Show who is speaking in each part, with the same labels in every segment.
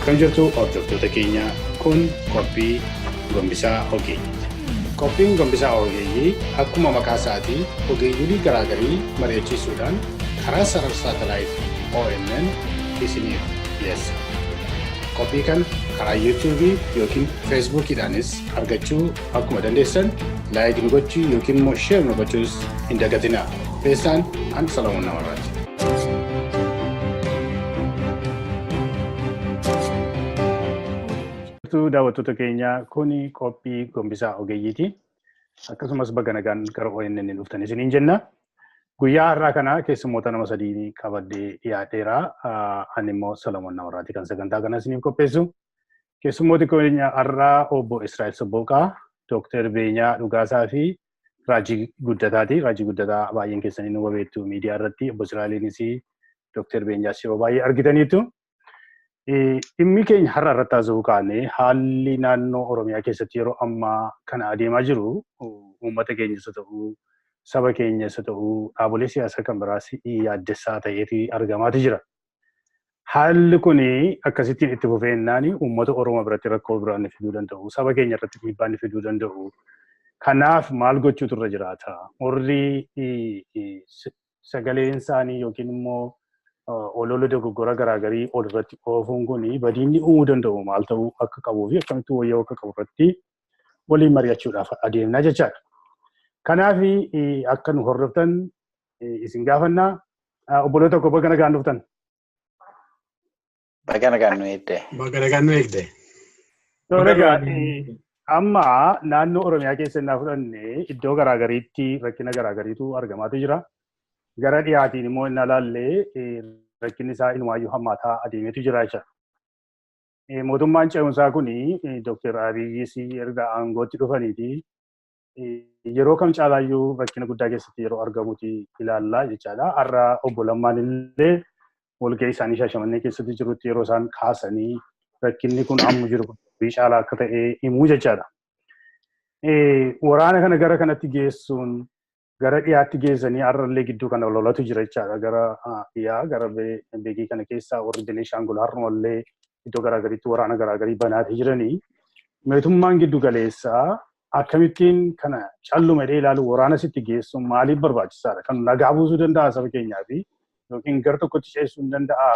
Speaker 1: Akkam jirtu hordoftoota keenya kun Qophii Gombisaa Ogeeyyiiti. Qophiin Gombisaa Ogeeyyii akkuma maqaa isaatii ogeeyyiin garaagarii mari'achiisuudhaan karaa sarara saatalaayitii ONN isiniif dhiyeessa. Qophii kana karaa YouTube yookiin Facebookidhaanis argachuu akkuma dandeessan laayik nu gochuu yookiin immoo sheer nu gochuus hin dagatinaa. Feesaan an Salamoon Namarraati. Daawwattoota keenya kuni Qophii Gombisaa Ogeeyyiiti. Akkasumas baga nagaan gara ONN dhuftan isiniin jenna. Guyyaa har'aa kana keessummoota nama sadii qabadhee dhiyaadheera. Ani immoo Salamoon Namarraati kan sagantaa kana isiniif qopheessu. Keessummooti keenya har'aa obbo Israa'el Sobbooqaa, Dr. Beenyaa Dhugaasaa fi Raajii Guddataati. Raajii Guddataa baay'een keessanii nu beektu miidiyaa irratti. Obbo Israa'eliinis Dr. Beenyaas yeroo baay'ee argitaniitu. Dhimmi keenya har'a irratti haasa'uu kaane haalli naannoo Oromiyaa keessatti yeroo ammaa kana adeemaa jiru uummata keenyas haa ta'uu saba keenyas haa ta'uu dhaabolee siyaasaa kan biraas yaaddessaa ta'eetu argamaatu jira. Haalli kun akkasittiin itti fufeennaan uummata Oromoo biratti rakkoo biraan fiduu danda'u, saba keenya irratti dhiibbaa fiduu danda'u. Kanaaf maal gochuutu irra jiraata? Warri sagaleen isaanii yookiin immoo ololo dogoggora garaagarii ol irratti oofuun kun badiinni uumuu danda'u maal ta'uu akka qabuu fi akkamitti wayyoo akka qabu irratti waliin mari'achuudhaaf adeemnaa jechaadha. Kanaaf akka nu hordoftan isin gaafannaa. Obboloota tokko baga nagaan dhuftan.
Speaker 2: Baga nagaan nu eegde.
Speaker 3: Baga nagaan nu eegde.
Speaker 1: Amma naannoo Oromiyaa keessa innaa fudhanne iddoo garaagariitti rakkina garaagariitu argamaatu jira. Gara dhiyaatiin immoo inni ilaallee rakkinni isaa inumaayyuu hammaataa adeemeetu jira jechuudha. Mootummaan ce'umsaa kun Dr. Abiyyis erga aangootti dhufaniiti yeroo kam caalaayyuu rakkina guddaa keessatti yeroo argamuti ilaallaa jechaadha. Har'a obbo Lammaan illee walga'ii isaanii Shaashamannee keessatti jirutti yeroo isaan kaasanii rakkinni kun amma jiru caalaa akka ta'e himuu jechaadha. Waraana kana gara kanatti geessuun gara dhiyaatti geessanii har'allee gidduu kana lolatu jira jechaadha. Gara dhiyaa gara beekii kana keessaa warri Beneeshaangul har'umallee iddoo garaagariitti waraana garaagarii banaatee jiranii. Mootummaan giddu galeessaa akkamittiin kana callumedhee ilaalu waraana sitti geessuun maaliif barbaachisaadha? Kan nagaa buusuu danda'a saba keenyaa fi yookiin gara tokkotti ceessuu hin danda'a.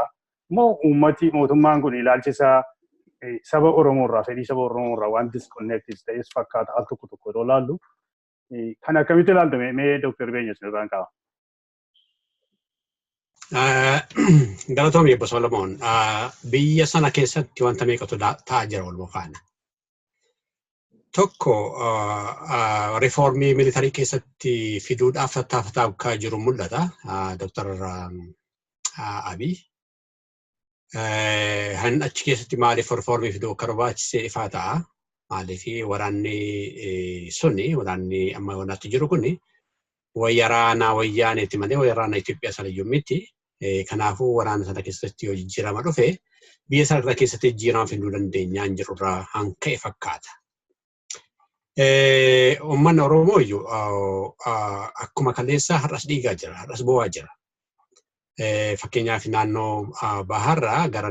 Speaker 1: Immoo uummati mootummaan kun ilaalchisa saba Oromoo irraa fedhii saba Oromoo irraa waan disconnected ta'es fakkaata al tokko tokko yeroo ilaallu. Kan akkamitti ilaaltu mee Dr. Beenyaa irraan qaba?
Speaker 3: Galatoomii obbo Salamoon biyya sana keessatti wanta meeqatu ta'aa jira wal faana. Tokko riifoormii militarii keessatti fiduudhaaf tattaafataa akka jiru mul'ata. Dr. Abiy han achi keessatti maaliif riifoormii fiduu akka barbaachise ifaa ta'a. Maaliif waraanni sunni waraanni amma wanaatti jiru kuni wayyaana wayyaaneeti malee wayyaana Itoophiyaa sana iyyuu miti. Kanaafuu waraana sana keessatti yoo jijjiirama dhufe biyya sana keessatti jijjiirama fiduu dandeenyaan jirurraa hanka'e fakkaata. Uummanni Oromoo iyyuu akkuma kaleessa har'as dhiigaa jira, har'as bo'aa jira. Fakkeenyaaf naannoo baharraa gara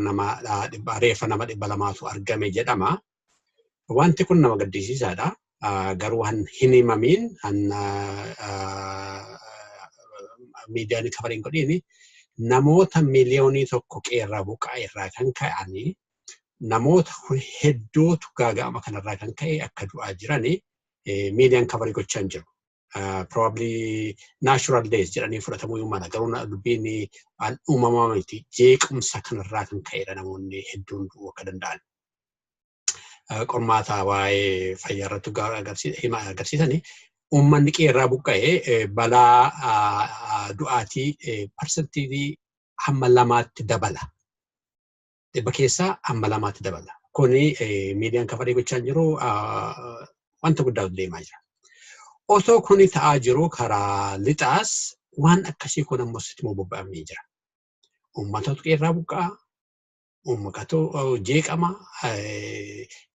Speaker 3: reeffa nama 200tu argame jedhama. Wanti kun nama gaddisiisaadha. Garuu hin himamiin miidiyaan kafariin godhiini namoota miliyoonii tokko qeerraa buqqa'e irraa kan ka'anii namoota hedduutu gaaga'ama kanarraa kan ka'e akka du'aa jiranii miidiyaan kafarii gochaa jiru. Probably natural death jedhanii fudhatamuu mala garuu dubbiin uumamaa miti jeequmsa kanarraa kan ka'edha namoonni hedduun du'uu akka danda'an. Qormaata waa'ee fayyaa irratti agarsiisanii uummanni qeerraa buqqa'ee balaa du'aatii parsantii hamma 2tti dabala. Dhibba keessaa hamma 2tti dabala. Kuni miidiyaan kafarii gochaa jiru wanta guddaa deemaa jira. Osoo kuni ta'aa jiru karaa lixaas waan akkasii kun ammoo sitti bobba'amee jira. Uummatatu qeerraa buqqa'a. Uummatu jeeqama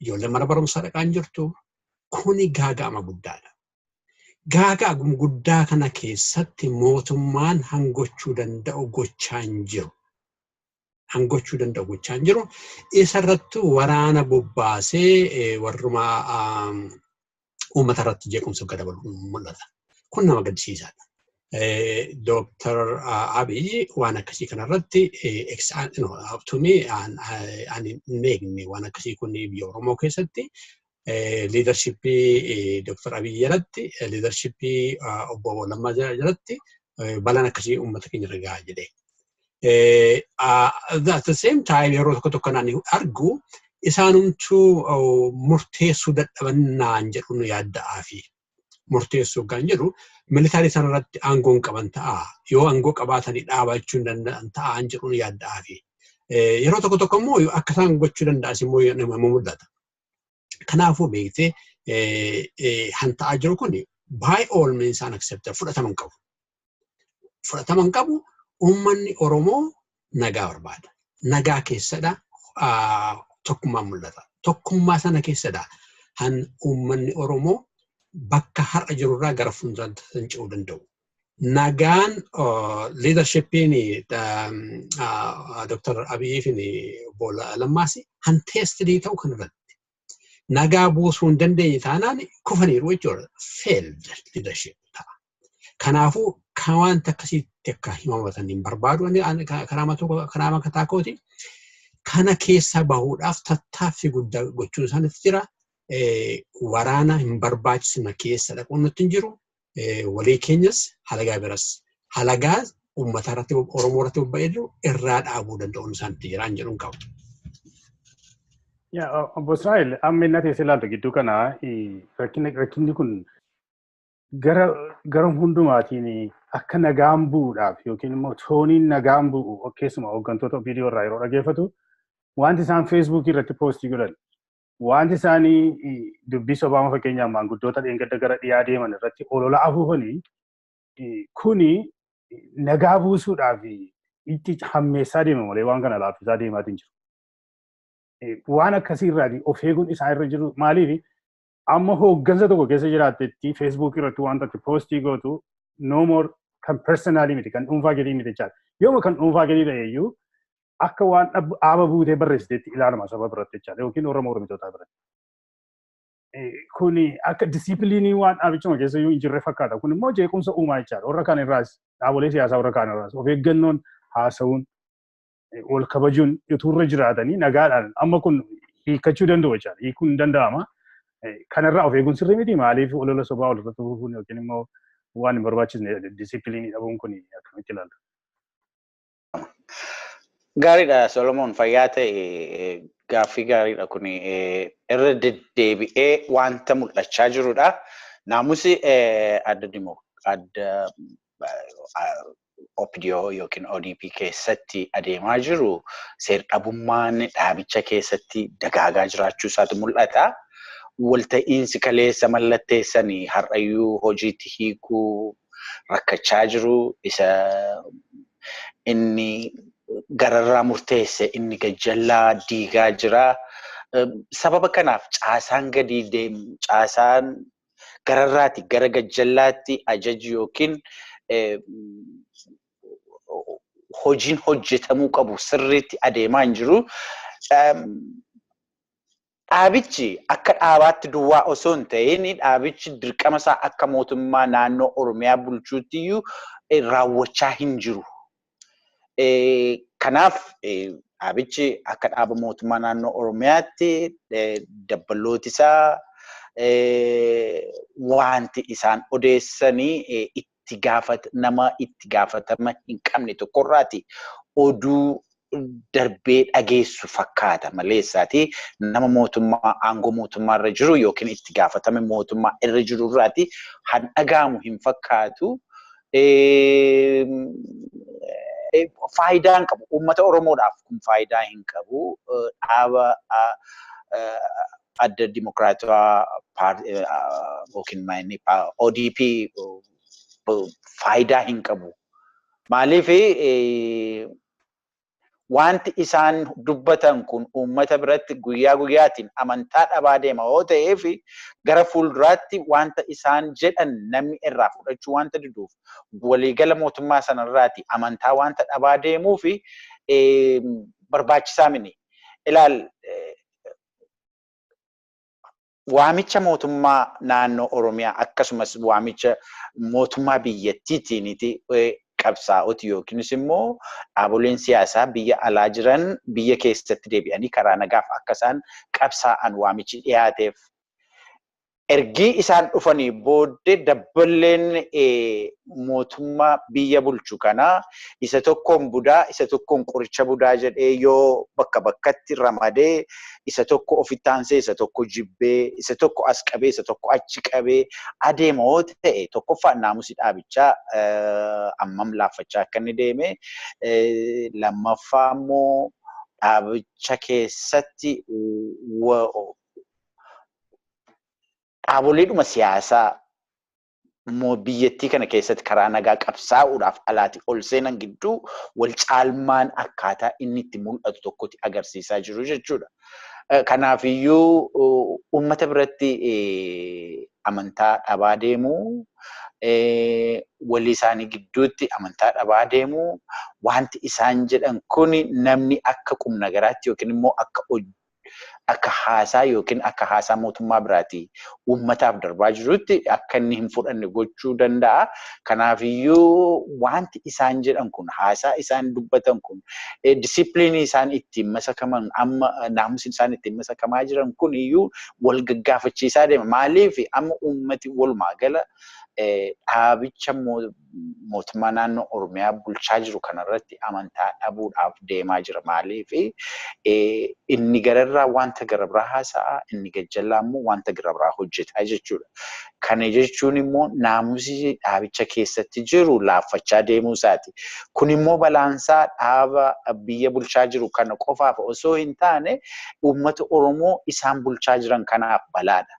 Speaker 3: ijoollee mana barumsaa dhaqaan jirtu kuni gaaga'ama guddaadha. Gaaga'ama guddaa kana keessatti mootummaan hangochuu danda'u gochaa hin jiru. hangochuu danda'u gochaa hin jiru. Isarratti waraana bobbaasee warruma uummata irratti jeequmsa gad dabalu mul'ata. Kun nama gaddisiisaadha. Dr. Abiy waan akkasii kanarratti tuni ani neegne waan akkasii kun biyya Oromoo keessatti liidarshippii Dr. Abiy jalatti liidarshippii obbo Lammaa jalatti balaan akkasii uummata keenya irra gahaa jedhee. At the same time yeroo tokko naan argu isaanumtuu murteessuu dadhabannaan jedhu yaadda'aa fi murteessuu kan jedhu militaarii sanarratti aangoon qaban ta'a yoo aangoo qabaatanii dhaabachuu hin danda'an ta'a jedhu yaadda'aa fi yeroo tokko immoo akka isaan gochuu danda'as immoo nama mul'ata. Kanaafuu beektee hanta'aa jiru kun by all means unacceptable fudhatama hin qabu. Fudhatama hin qabu. Uummanni Oromoo nagaa barbaada. Nagaa keessadha tokkummaan mul'ata. Tokkummaa sana keessadha han uummanni Oromoo bakka har'a jirurraa gara fuulduraatti socho'uu danda'u. Nagaan leadershippiin Dr. Abiy fi obbo Lammaas hanteestii ta'u kanarratti. Nagaa buusuu hin dandeenye taanaan kufaniiru jechuudha. Failed leadership ta'a. Kanaafuu kan wanta akkasitti akka himamatan hin barbaadu karaa mataa kooti. Kana keessa bahuudhaaf tattaaffii guddaa gochuun isaanitti jira. Waraana hin barbaachisne keessa dhaquun nutti hin jiru. Walii keenyas halagaa biras halagaa uummata irratti Oromoo irratti bobba'ee jiru irraa dhaabuu danda'uun isaanitti jira hin jedhuun qabu.
Speaker 1: Obbo Israa'el amma inni teessee ilaaltu gidduu kana rakkinni kun gara hundumaatiin akka nagaan bu'uudhaaf yookiin immoo tooniin nagaan bu'u keessumaa hooggantoota viidiyoo irraa yeroo dhageeffatu wanti isaan feesbuukii irratti poostii godhan wanti isaanii dubbii sobaama fakkeenyaaf maanguddoota dheengadda gara dhiyaa deeman irratti olola afuufanii kuni nagaa buusuudhaaf itti hammeessaa deema malee waan kana laaffisaa deemaatiin jiru. Waan akkasii irraati of eeguun isaa irra jiru maaliif amma hooggansa tokko keessa jiraattetti feesbuukii irratti wanta itti poostii gootu no more kan personaalii miti kan dhuunfaa gadii miti jechaadha. Yooma kan dhuunfaa gadii ta'eyyuu akka waan dhaaba buutee barreessiteetti ilaalama saba biratti jechaadha yookiin Oromoo Oromootaa biratti. Kuni akka disiipiliinii waan dhaabichuma keessa iyyuu hin jirre fakkaata. Kun immoo jeequmsa uumaa jechaadha. Warra kaan irraas dhaabolee siyaasaa warra kaan irraas of eeggannoon haasa'uun wal kabajuun utuurra jiraatanii nagaadhaan amma kun hiikkachuu danda'u jechaadha. Hiikuun hin danda'ama. Kanarraa of eeguun sirrii miti maaliif olola sobaa walirratti fufuun yookiin immoo waan hin barbaachisne disiipiliinii dhabuun kun akkamitti ilaalla?
Speaker 2: Gaariidha Solomoon fayyaa ta'e gaaffii gaariidha kun irra deddeebi'ee wanta mul'achaa jirudha. Naamusi adda OPDO yookiin ODP keessatti adeemaa jiru seer-dhabummaan dhaabicha keessatti dagaagaa jiraachuu isaatu mul'ata. Walta'iinsi kaleessa mallatteessanii har'ayyuu hojiitti hiikuu rakkachaa jiru isa inni gararraa murteesse inni gajjallaa diigaa jira. Sababa kanaaf caasaan gadi deemu caasaan gararraati gara gajjallaatti ajaji yookiin hojiin hojjetamuu qabu sirriitti adeemaa hin jiru. Dhaabichi akka dhaabaatti duwwaa osoo hin ta'in dhaabichi dirqama isaa akka mootummaa naannoo Oromiyaa bulchuutti iyyuu raawwachaa hin jiru. Kanaaf dhaabichi akka dhaaba mootummaa naannoo Oromiyaatti dabballooti isaa wanti isaan odeessanii nama itti gaafatama hin qabne tokkorraati oduu darbee dhageessu fakkaata maleessaati nama mootummaa aangoo mootummaa irra jiru yookiin itti gaafatame mootummaa irra jiru irraati han dhagaamu hin fakkaatu. Faayidaa hin qabu. Uummata Oromoodhaaf kun faayidaa hin qabu. Dhaaba adda Dimokiraatawaa yookiin ODP faayidaa hin qabu. Maaliif wanti isaan dubbatan kun uummata biratti guyyaa guyyaatiin amantaa dhabaa deema yoo ta'eef gara fuulduraatti wanta isaan jedhan namni irraa fudhachuu wanta diduuf waliigala mootummaa sanarraati amantaa wanta dhabaa deemuu fi barbaachisaa mini. Ilaal waamicha mootummaa naannoo Oromiyaa akkasumas waamicha mootummaa biyyattiitiiniti qabsaa'oti yookiinis immoo dhaaboleen siyaasaa biyya alaa jiran biyya keessatti deebi'anii karaa nagaaf akka isaan qabsaa'an waamichi dhiyaateef. Ergi isaan dhufanii booddee dabballeen mootummaa biyya bulchu kanaa isa tokkoon budaa isa tokkoon qoricha budaa jedhee yoo bakka bakkatti ramadee isa tokko ofitti aansee isa tokko jibbee isa tokko as qabee isa tokko achi qabee adeema yoo ta'e tokkoffaan naamusi dhaabichaa ammam laaffachaa akka inni deeme lammaffaa immoo dhaabicha keessatti dhaaboleedhuma siyaasaa biyyattii kana keessatti karaa nagaa qabsaa'uudhaaf alaati ol seenan gidduu wal caalmaan akkaataa inni itti mul'atu tokkotti agarsiisaa jiru jechuudha. Kanaafiyyuu uummata biratti amantaa dhabaa deemuu, walii isaanii gidduutti amantaa dhabaa deemuu, wanti isaan jedhan kun namni akka qubna garaatti yookiin immoo akka haasaa yookiin akka haasaa mootummaa biraati uummataaf darbaa jirutti akka inni hin fudhanne gochuu danda'a. Kanaafiyyuu wanti isaan jedhan kun haasaa isaan dubbatan kun disipiliinii isaan ittiin masakaman amma naamusi isaan ittiin masakamaa jiran kun iyyuu wal gaggaafachiisaa deema. Maaliif amma uummati walumaa gala dhaabicha mootummaa naannoo Oromiyaa bulchaa jiru kanarratti amantaa dhabuudhaaf deemaa jira. Maaliif inni gararraa wanta gara biraa haasa'a, inni gajjallaa immoo wanta gara biraa hojjetaa jechuudha. Kana jechuun immoo naamusi dhaabicha keessatti jiru laaffachaa deemuu isaati. Kun immoo balaansaa dhaaba biyya bulchaa jiru kana qofaaf osoo hin taane uummata Oromoo isaan bulchaa jiran kanaaf balaadha.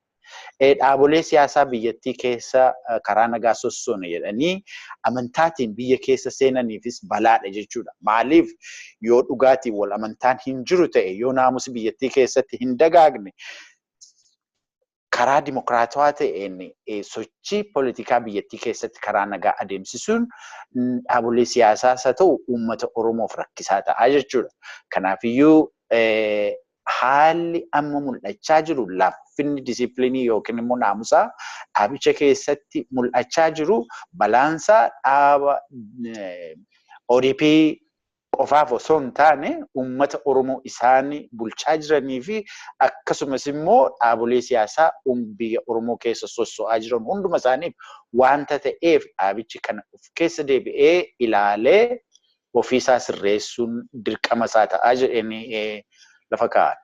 Speaker 2: Dhaabolee siyaasaa biyyattii keessa karaa nagaa sossoona jedhanii amantaatiin biyya keessa seenaniifis balaadha jechuudha. Maaliif yoo dhugaatiin wal amantaan hin jiru ta'e yoo naamusi biyyattii keessatti hin dagaagne karaa dimokiraatawaa ta'een sochii poolitikaa biyyattii keessatti karaa nagaa adeemsisuun dhaabolee siyaasaas haa ta'u uummata Oromoof rakkisaa ta'a jechuudha. Kanaafiyyuu haalli amma mul'achaa jiru laaffinni disipiliinii yookiin immoo naamusaa dhaabicha keessatti mul'achaa jiru balaansaa dhaaba ODP qofaaf osoo hin taane uummata Oromoo isaan bulchaa jiranii fi akkasumas immoo dhaabolee siyaasaa biyya Oromoo keessa sosso'aa jiran hunduma isaaniif wanta ta'eef dhaabichi kana of keessa deebi'ee ilaalee ofiisaa sirreessuun dirqama isaa ta'aa jedhanii lafa kaa'an.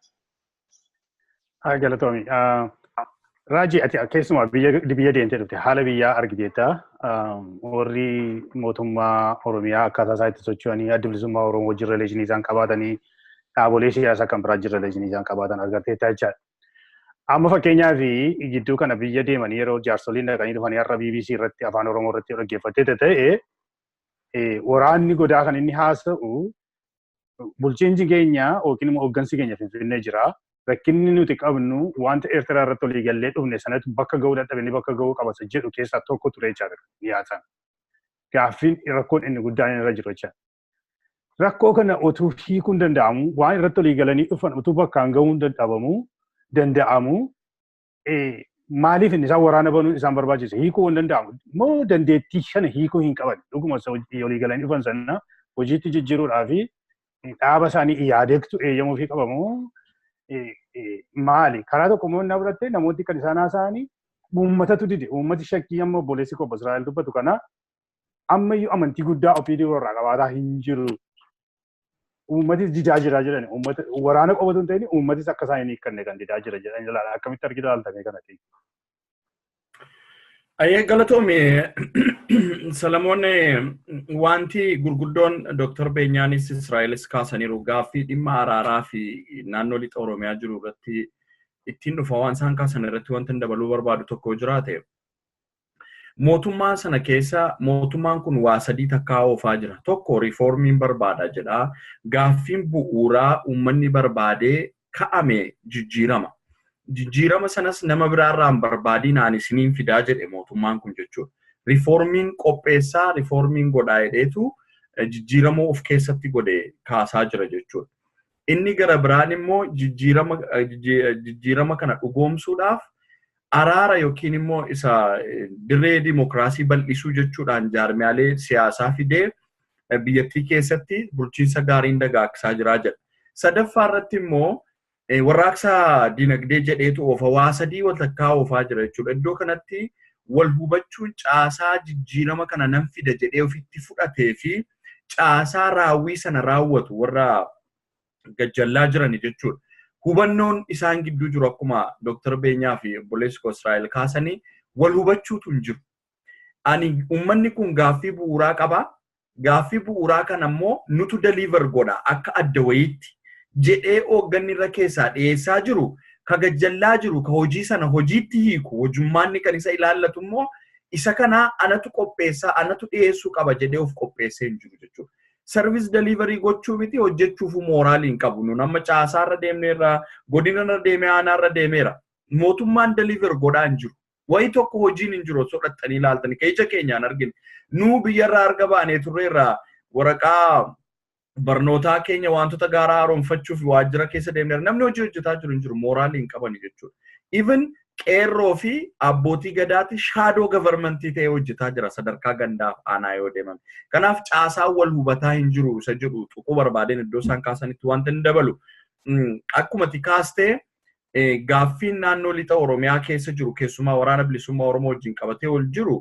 Speaker 1: Galatoomi. Raajii ati keessumaa biyya deemtee dhufte haala biyyaa argiteetta. Warri mootummaa Oromiyaa akkaataa isaa itti socho'anii adda bilisummaa Oromoo wajjin rileeshinii isaan qabaatanii dhaabolee siyaasaa kan biraa wajjin rileeshinii isaan qabaatan argateetta jechaadha. Amma fakkeenyaaf gidduu kana biyya deemanii yeroo jaarsoliin dhaqanii dhufanii har'a BBC irratti afaan Oromoo irratti dhaggeeffattee ta'e waraanni godaa kan inni haasa'u bulchiinsi keenya yookiin immoo hooggansi keenya Finfinnee jira. Rakkinni nuti qabnu wanta Eertiraa irratti olii gallee dhufne sanatti bakka ga'uu dadhabanii bakka ga'uu qabasa jedhu keessaa tokko ture jechaadha dhiyaatan. Gaaffiin rakkoon inni guddaan irra jiru jechaadha. Rakkoo kana utuu hiikuun danda'amu waan irratti olii galanii dhufan utuu bakkaan ga'uun danda'amu maaliif inni isaan waraana banuun isaan barbaachise hiikuu hin danda'amu. Moo dandeettii kana hiikuu hin qaban dhuguma olii galanii dhufan sana hojiitti jijjiiruudhaa fi dhaaba isaanii yaadeektu eeyyamuu fi qabamu. Maali karaa tokko immoo na biratti namooti kan isaan haasa'anii uummatatu dide uummati shakkii amma obboleessi Qophii Israa'el dubbatu kana ammayyuu amantii guddaa ofii irraa qabaataa hin jiru. Uummatis didaa jira jedhani uummata waraana qofatu hin ta'in uummatis akka isaan hin hiikkanne kan didaa jira jedhani ilaala akkamitti argita ilaaltame kanatti.
Speaker 4: Ayyee galatoome Salamoon wanti gurguddoon Dr. Beenyaanis Israa'elis kaasaniiru gaaffii dhimma araaraa fi naannoo lixa Oromiyaa jiru irratti ittiin dhufa waan isaan kaasan irratti wanti dabaluu barbaadu tokko jiraate. Mootummaa sana keessa mootummaan kun waa sadii takkaa oofaa jira. Tokko riiformiin barbaada jedha. Gaaffiin bu'uuraa uummanni barbaadee ka'ame jijjiirama. Jijjiirama sanas nama biraarraan barbaadinaan isiniin fidaa jedhe mootummaan kun jechuudha. Riiformiin qopheessaa, riiformiin godhaa jedheetu jijjiirama of keessatti godhe kaasaa jira jechuudha. Inni gara biraan immoo jijjiirama kana dhugoomsuudhaaf araara yookiin immoo isa dirree dimokiraasii bal'isuu jechuudhaan jaarmiyaalee siyaasaa fidee biyyattii keessatti bulchiinsa gaariin dagaagsaa jira jedha. Sadaffaa irratti immoo warraaqsa dinagdee jedheetu oofa waa sadii waltakkaa oofaa jira jechuudha. Iddoo kanatti wal hubachuun caasaa jijjiirama kana nan fida jedhee ofitti fudhatee fi caasaa raawwii sana raawwatu warra gajjallaa jiran jechuudha. Hubannoon isaan gidduu jiru akkuma Dr. Beenyaa fi obboleessi Israa'el kaasanii wal hubachuutu hin jiru. Ani uummanni kun gaaffii bu'uuraa qaba. Gaaffii bu'uuraa kana immoo nutu deliver godha akka adda wayiitti jedhee hoogganni irra keessaa dhiyeessaa jiru ka gajjallaa jiru ka hojii sana hojiitti hiiku hojummaanni kan isa ilaallatu immoo isa kana anatu qopheessaa anatu dhiyeessuu qaba jedhee of qopheessee hin jiru jechuudha. Service delivery gochuu miti hojjechuuf mooraalii hin qabu. Nu nama caasaarra deemneerra godinarra deemee aanaarra deemeera. Mootummaan deliver godhaa hin jiru. Wayi tokko hojiin hin jiru osoo dhattanii ilaaltanii ka ija keenyaan arginu. Nu biyyarraa arga baanee turreerraa waraqaa barnootaa keenya wantoota gaaraa haaromfachuuf waajjira keessa deemneera. Namni hojii hojjetaa jiru hin jiru mooraalii hin qaban jechuudha. Even qeerroo fi abbootii gadaati shaadoo gavarmentii ta'ee hojjetaa jira sadarkaa gandaaf aanaa yoo deeman. Kanaaf caasaa wal hubataa hin jiru isa jedhu tuquu barbaadeen iddoo isaan kaasanitti wanta hin dabalu. Akkuma kaastee gaaffiin naannoo lixa Oromiyaa keessa jiru keessumaa waraana bilisummaa Oromoo wajjin qabatee ol jiru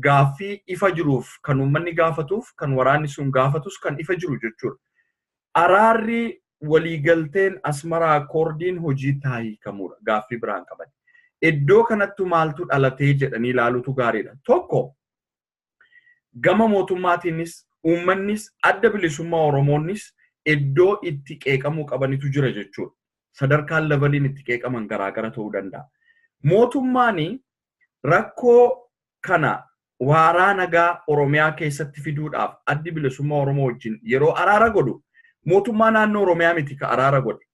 Speaker 4: gaaffii ifa jiruuf kan uummanni gaafatuuf kan waraanni sun gaafatus kan ifa jiru jechuudha. Araarri waliigalteen Asmaraa Akkoordiin hojii hiikamudha gaaffii biraan qaban. Iddoo kanatti maaltu dhalatee jedhanii ilaaluutu gaariidha. Tokko gama mootummaatiinis uummannis adda bilisummaa Oromoonnis iddoo itti qeeqamuu qabanitu jira jechuudha. Sadarkaan leveliin itti qeeqaman garaagara ta'uu danda'a. Mootummaani rakkoo kana waaraa nagaa Oromiyaa keessatti fiduudhaaf addi bilisummaa Oromoo wajjin yeroo araara godhu mootummaa naannoo Oromiyaa miti ka araara godhe.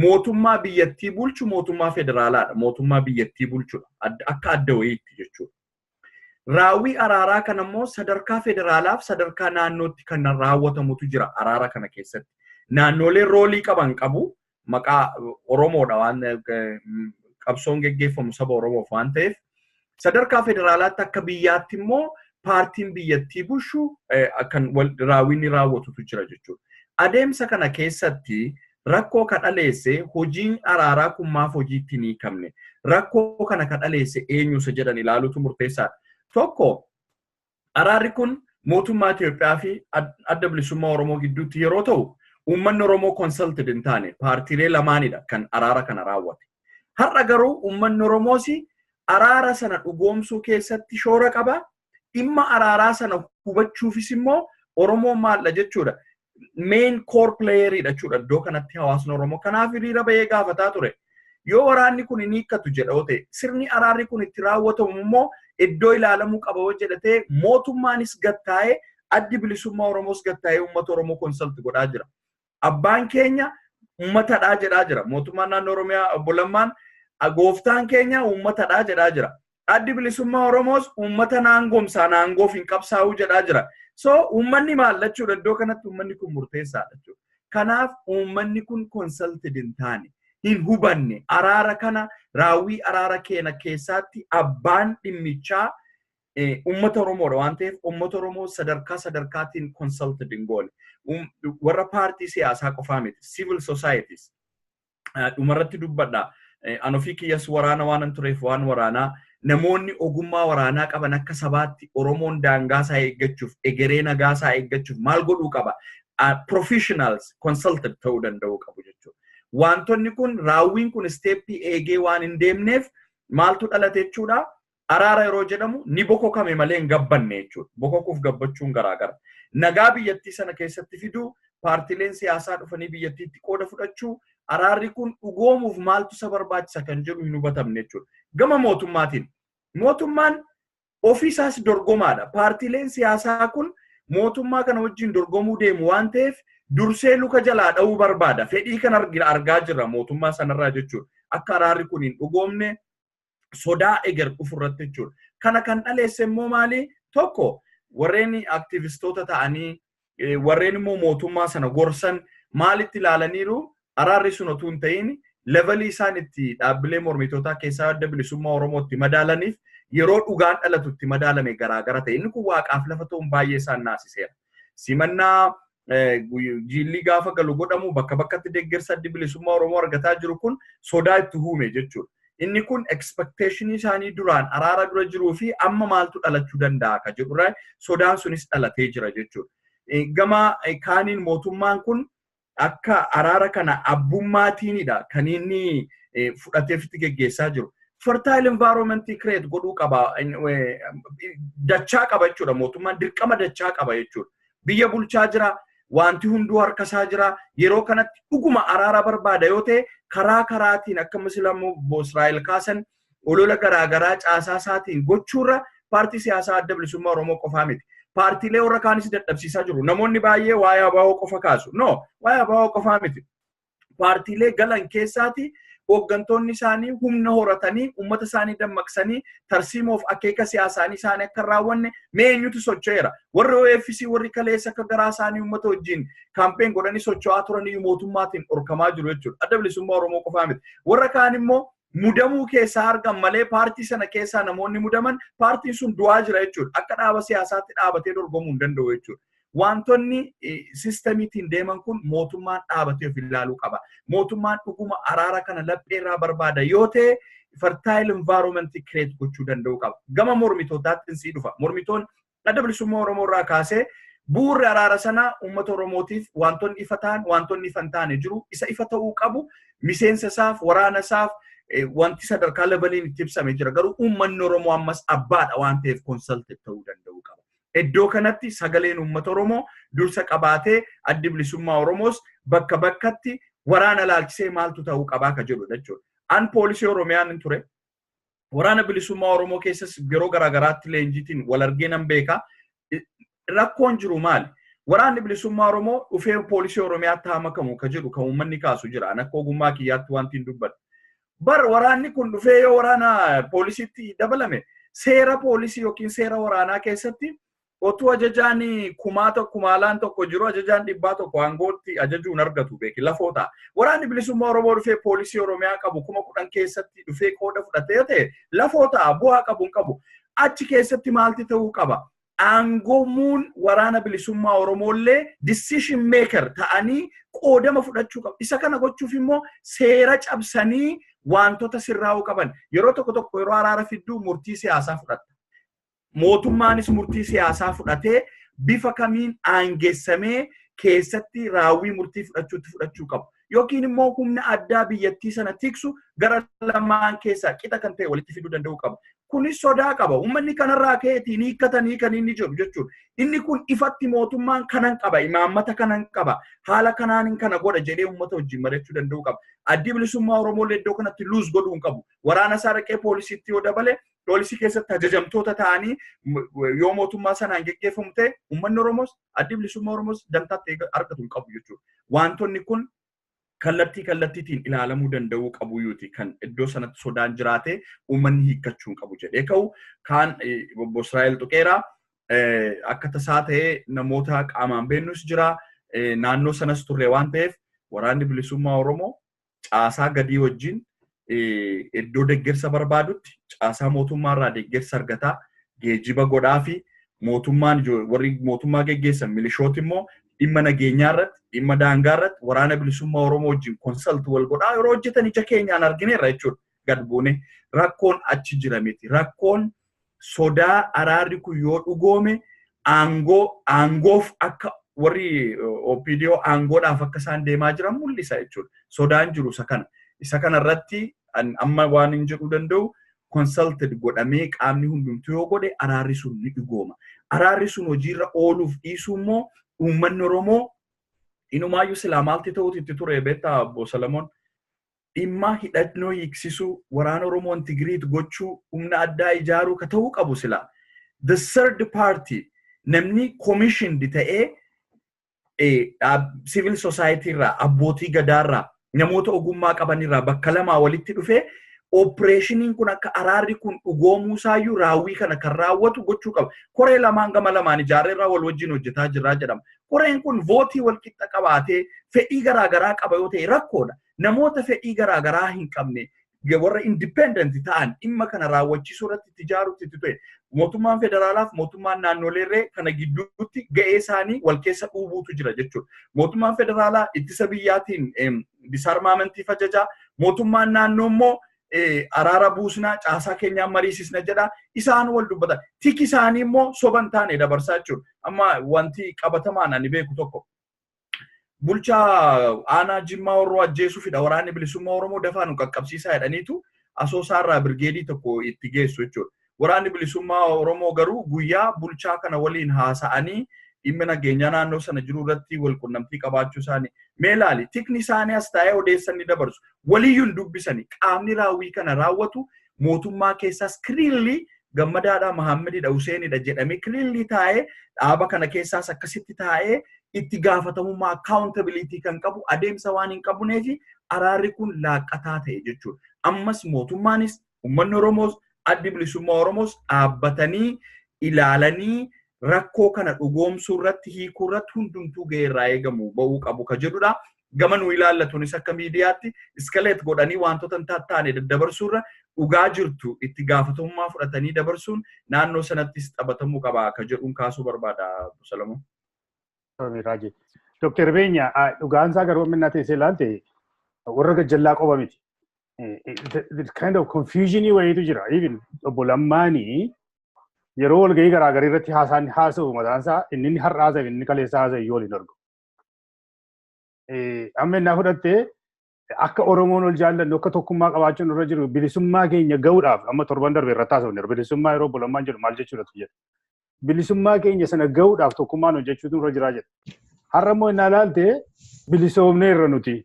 Speaker 4: Mootummaa biyyattii bulchu mootummaa federaalaadha. Mootummaa biyyattii bulchudha. Akka adda wayiitti jechuudha. Raawwii araaraa kana immoo sadarkaa federaalaaf sadarkaa naannootti kan raawwatamutu jira araara kana keessatti. Naannoleen roolii qaban qabu. Maqaa Oromoodha waan qabsoon geggeeffamu saba Oromoof waan ta'eef sadarkaa federaalaatti akka biyyaatti immoo paartiin biyyattii bulchu kan raawwiin raawwatutu jira jechuudha. Adeemsa kana keessatti rakkoo ka dhaleesse hojiin araaraa kun maaf hojiitti ni hiikamne. Rakkoo kana ka dhaleesse eenyusa jedhan ilaaluutu murteessaadha. Tokko araarri kun mootummaa Itoophiyaa fi adda bilisummaa Oromoo gidduutti yeroo ta'u uummanni Oromoo consulted hin taane paartiilee lamaanidha kan araara kana raawwate. Har'a garuu uummanni Oromoos araara sana dhugoomsuu keessatti shoora qaba. Dhimma araaraa sana hubachuufis immoo Oromoon maalla jechuudha. Main core playeridha jechuudha iddoo kanatti hawaasni Oromoo. Kanaaf hiriira bahee gaafataa ture. Yoo waraanni kun hin hiikkatu jedhoote sirni araarri kun itti raawwatamu immoo iddoo ilaalamuu qaba jedhatee mootummaanis gattaa'ee addi bilisummaa Oromoos gattaa'ee uummata Oromoo consult godhaa jira. Abbaan keenya uummatadhaa jedhaa jira. Mootummaan naannoo Oromiyaa obbo Lammaan gooftaan keenya uummatadhaa jedhaa jira. Addi bilisummaa Oromoos uummata naangoomsaa naangoof hin qabsaa'uu jedhaa jira. So uummanni maal jechuudha iddoo kanatti uummanni kun murteessaadha jechuudha. Kanaaf uummanni kun consulted hin taane hin hubanne araara kana raawwii araara keena keessaatti abbaan dhimmichaa uummata Oromoodha waan ta'eef uummata Oromoo sadarkaatiin consulted hin goone. Warra paartii siyaasaa qofaa miti civil societies dhumarratti dubbadha. Anofii kiyyas waraana waan tureef waan waraanaa namoonni ogummaa waraanaa qaban akka sabaatti Oromoon daangaasaa eeggachuuf egeree nagaasaa eeggachuuf maal godhuu qaba. Professionals consulted ta'uu danda'uu qabu jechuudha. Wantoonni kun raawwiin kun steppii eegee waan hin deemneef maaltu dhalate jechuudha. Araara yeroo jedhamu ni bokokame malee hin gabbanne jechuudha. Bokokuuf gabbachuun garaagara. Nagaa biyyattii sana keessatti fiduu paartiileen siyaasaa dhufanii biyyattiitti qooda fudhachuu araarri kun dhugoomuuf maaltu isa barbaachisa kan jedhu hin hubatamne jechuudha. Gama mootummaatiin mootummaan ofiisaas dorgomaadha. Paartiileen siyaasaa kun mootummaa kana wajjin dorgomuu deemu waan ta'eef dursee luka jalaa dha'uu barbaada. Fedhii kan argaa jirra mootummaa sanarraa jechuudha. Akka araarri kun hin dhugoomne sodaa eger dhufurratti jechuudha. Kana kan dhaleesse immoo maali? Tokko warreen aktivistoota ta'anii warreen immoo mootummaa sana gorsan maalitti ilaalaniiru araarri sun otoo hin ta'in levelii isaan itti dhaabbilee mormitootaa keessaa adda bilisummaa Oromootti madaalaniif yeroo dhugaan dhalatutti madaalame garaagara ta'e inni kun waaqaaf lafa ta'uun baay'ee isaan naasiseera. Simannaa jilli gaafa galu godhamu bakka bakkatti deeggarsa adda bilisummaa Oromoo argataa jiru kun sodaa itti uume jechuudha. Inni kun expectation isaanii duraan araara dura jiruu fi amma maaltu dhalachuu danda'a ka jedhurraa sodaan sunis dhalatee jira jechuudha. Gama kaaniin mootummaan kun akka araara kana abbummaatiinidha kan inni fudhateefitti geggeessaa jiru. Fertile environment create godhuu qaba. Dachaa qaba jechuudha. Mootummaan dirqama dachaa qaba jechuudha. Biyya bulchaa jira. Wanti hunduu harkasaa jira. Yeroo kanatti dhuguma araara barbaada yoo ta'e karaatiin akka mislamu Israa'el kaasan olola garaagaraa caasaa isaatiin gochuurra paartii siyaasaa adda bilisummaa Oromoo qofaa miti. Paartiilee warra kaanis dadhabsiisaa jiru. Namoonni baay'ee waa'ee abaa'oo qofa kaasu. No, waa'ee abaa'oo qofaa miti. Paartiilee galan keessaati hooggantoonni isaanii humna horatanii uummata isaanii dammaqsanii tarsiimoof akeeka siyaasaanii isaanii akka raawwanne eenyutu socho'eera. Warri OFC warri kaleessa akka garaa isaanii uummata wajjin kaampeen godhanii socho'aa turanii mootummaatiin dhorkamaa jiru jechuudha. Adda bilisummaa Oromoo qofaa miti. Warra kaan immoo mudamuu keessaa argan malee paartii sana keessaa namoonni mudaman paartiin sun du'aa jira jechuudha. Akka dhaaba siyaasaatti dhaabatee dorgomuu hin danda'u jechuudha. Wantoonni sistemiitiin deeman kun mootummaan dhaabatee of ilaaluu qaba. Mootummaan dhuguma araara kana laphee irraa barbaada yoo ta'e fertile environment create gochuu danda'u qaba. Gama mormitootaatti sii dhufa. Mormitoon adda bilisummaa Oromoo irraa kaasee bu'uurri araara sana uummata Oromootiif wantoonni ifa ta'an wantoonni ifa hin taane jiru. Isa ifa ta'uu qabu miseensa isaaf waraana isaaf wanti sadarkaa leveliin itti ibsame jira. Garuu uummanni Oromoo ammas abbaadha waan ta'eef consulted ta'uu danda'u qaba. Iddoo kanatti sagaleen uummata Oromoo dursa qabaatee addi bilisummaa Oromoos bakka bakkatti waraana laalchisee maaltu ta'uu qabaa ka jedhudha jechuudha. An poolisii Oromiyaan hin ture. Waraana bilisummaa Oromoo keessas yeroo garaagaraatti leenjiitiin wal argee nan beeka. Rakkoon jiru maali? Waraanni bilisummaa Oromoo dhufee poolisii Oromiyaatti haa makamu ka jedhu kan uummanni kaasu jira. An akka ogummaa kiyyaatti wanti hin dubbadhu. Bar waraanni kun dhufee yoo waraana poolisiitti dabalame seera poolisii yookiin seera waraanaa keessatti otuu ajajaan kumaalaan tokko jiru ajajaan 100 aangootti ajajuun argatu beeki lafoota. Waraanni bilisummaa Oromoo dhufee poolisii Oromiyaa qabu 10,000 keessatti dhufee qooda fudhatee ta'e lafoota bu'aa qabu hin qabu. Achi keessatti maalti ta'uu qaba? Aangoomuun waraana bilisummaa Oromoollee decision maker ta'anii qoodama fudhachuu qabu. Isa kana gochuuf immoo seera cabsanii wantoota sirraa'uu qaban. Yeroo tokko yeroo araara fidduu murtii siyaasaa fudhatta. Mootummaanis murtii siyaasaa fudhatee bifa kamiin aangeessamee keessatti raawwii murtii fudhachuu qabu. Yookiin immoo humna addaa biyyattii sana tiksu gara lamaan keessaa qixa kan ta'e walitti fiduu danda'uu qaba. Kunis sodaa qaba. Uummanni kanarraa ka'eetiin hiikkatanii kan inni jiru jechuudha. Inni kun ifatti mootummaan kanan qaba, imaammata kanan qaba, haala kanaan kana godha jedhee uummata wajjin mari'achuu danda'uu qaba. Addi bilisummaa Oromoo iddoo kanatti luus godhuu hin qabu. Waraana isaa dhaqee poolisiitti yoo dabale poolisii keessatti ajajamtoota ta'anii yoo mootummaa sanaan geggeeffamu ta'e uummanni Oromoos addi bilisummaa Oromoos dantaatti argatu hin qabu jechuudha. Wantoonni kun kallattiitiin ilaalamuu danda'uu qabu yuuti kan iddoo sanatti sodaan jiraate uummanni hiikkachuu hin qabu jedhee ka'u kaan obbo Israa'el Tuqeeraa akka tasaa ta'ee namoota qaamaan beennus jira naannoo sanas turre waan ta'eef waraanni bilisummaa Oromoo caasaa gadii wajjin iddoo deeggarsa barbaadutti caasaa mootummaarraa deeggarsa argataa geejjiba godhaa fi warri mootummaa geggeessan milishooti immoo dhimma nageenyaa irratti dhimma daangaa irratti waraana bilisummaa Oromoo wajjin konsalt wal godhaa yeroo hojjetan ija keenyaan argineerra jechuudha gad buune rakkoon achi jira miti rakkoon sodaa araarri kun yoo dhugoome aangoof akka warri OPDO aangoodhaaf akka isaan deemaa jiran mul'isa jechuudha sodaan jiru isa kana irratti amma waan hin jedhu danda'u consulted godhamee qaamni hundumtuu yoo godhe araarri sun ni dhugooma araarri sun hojiirra ooluuf dhiisuu immoo uummanni Oromoo inumaayyuu silaa maalti ta'uuti itti ture beektaa Obbo Salamoon dhimma hidhannoo hiiksisuu waraana Oromoo intigiriit gochuu humna addaa ijaaruu ka ta'uu qabu silaa the third party namni commissioned ta'ee civil society irraa abbootii gadaarraa namoota ogummaa qabanirraa bakka lamaa walitti dhufee opereeshiniin kun akka araarri kun dhugoomuu isaayyuu raawwii kana kan raawwatu gochuu qaba. Koree lamaan gama lamaan ijaarreerraa wal wajjin hojjetaa jirraa jedhama. Koreen kun vootii wal qixa qabaatee fedhii garaagaraa qaba yoo ta'e rakkoodha. Namoota fedhii garaagaraa hin qabne warra independent ta'an dhimma kana raawwachiisuu irratti itti ijaaruutti itti ta'e. Mootummaan federaalaaf mootummaan naannoleerree kana gidduutti ga'ee isaanii wal keessa dhuubuutu jira jechuudha. Mootummaan federaalaa ittisa biyyaatiin disarmaamentii ajajaa, mootummaan naannoo immoo araara buusnaa caasaa keenyaan mariisisna jedha. Isaan wal dubbatan. Tiki isaanii immoo soban taane dabarsaa jechuudha. Amma wanti qabatamaan ani beeku tokko. Bulchaa aanaa Jimmaa Horroo ajjeesuufidha waraanni bilisummaa Oromoo dafaa nu qaqqabsiisaa jedhaniitu asoosaarraa birgeedii tokko itti geessu jechuudha. Waraanni bilisummaa Oromoo garuu guyyaa bulchaa kana waliin haasa'anii dhimma nageenyaa naannoo sana jiru irratti wal qunnamtii qabaachuu isaanii mee ilaali. Tikni isaanii as taa'ee odeessanii dabarsu. Waliyyuun dubbisanii qaamni raawwii kana raawwatu mootummaa keessaas kiriilli Gammadaadhaa Mahammadiidha Huseenidha jedhamee kiriilli taa'ee dhaaba kana keessaas akkasitti taa'ee itti gaafatamummaa accountability kan qabu adeemsa waan hin qabneefi araarri kun laaqqataa ta'e jechuudha. Ammas mootummaanis uummanni Oromoos addi bilisummaa Oromoos dhaabbatanii ilaalanii rakkoo kana dhugoomsuu irratti hiikuu irratti hundumtuu ga'eerraa eegamu ba'uu qabu ka jedhudha. Gama nu ilaallatuunis akka miidiyaatti iskaleet godhanii wantoota hin taane daddabarsuu irra dhugaa jirtu itti gaafatamummaa fudhatanii dabarsuun naannoo sanattis taphatamuu qaba ka jedhuun kaasuu barbaada Salamuun.
Speaker 1: Dr. Beenya dhugaan isaa garuu minna teessee ilaalte warra gajjallaa qoba miti. Kind of confusion wayiitu jira. Even obbo Lammaanii yeroo walgahii garaagaraa irratti haasa'u mataan isaa inni har'a haasa'e inni kaleessa haasa'e yoo waliin argu. Amma innaa fudhattee akka Oromoon ol jaallannu akka tokkummaa qabaachuun irra jiru bilisummaa keenya ga'uudhaaf amma torban darbe irratti haasa'u bilisummaa yeroo obbo Lammaan jedhu maal jechuudha jedha. Bilisummaa keenya sana ga'uudhaaf tokkummaan hojjechuutu irra jiraa jedha. Har'a immoo innaa ilaalte bilisoomnee irra nuti.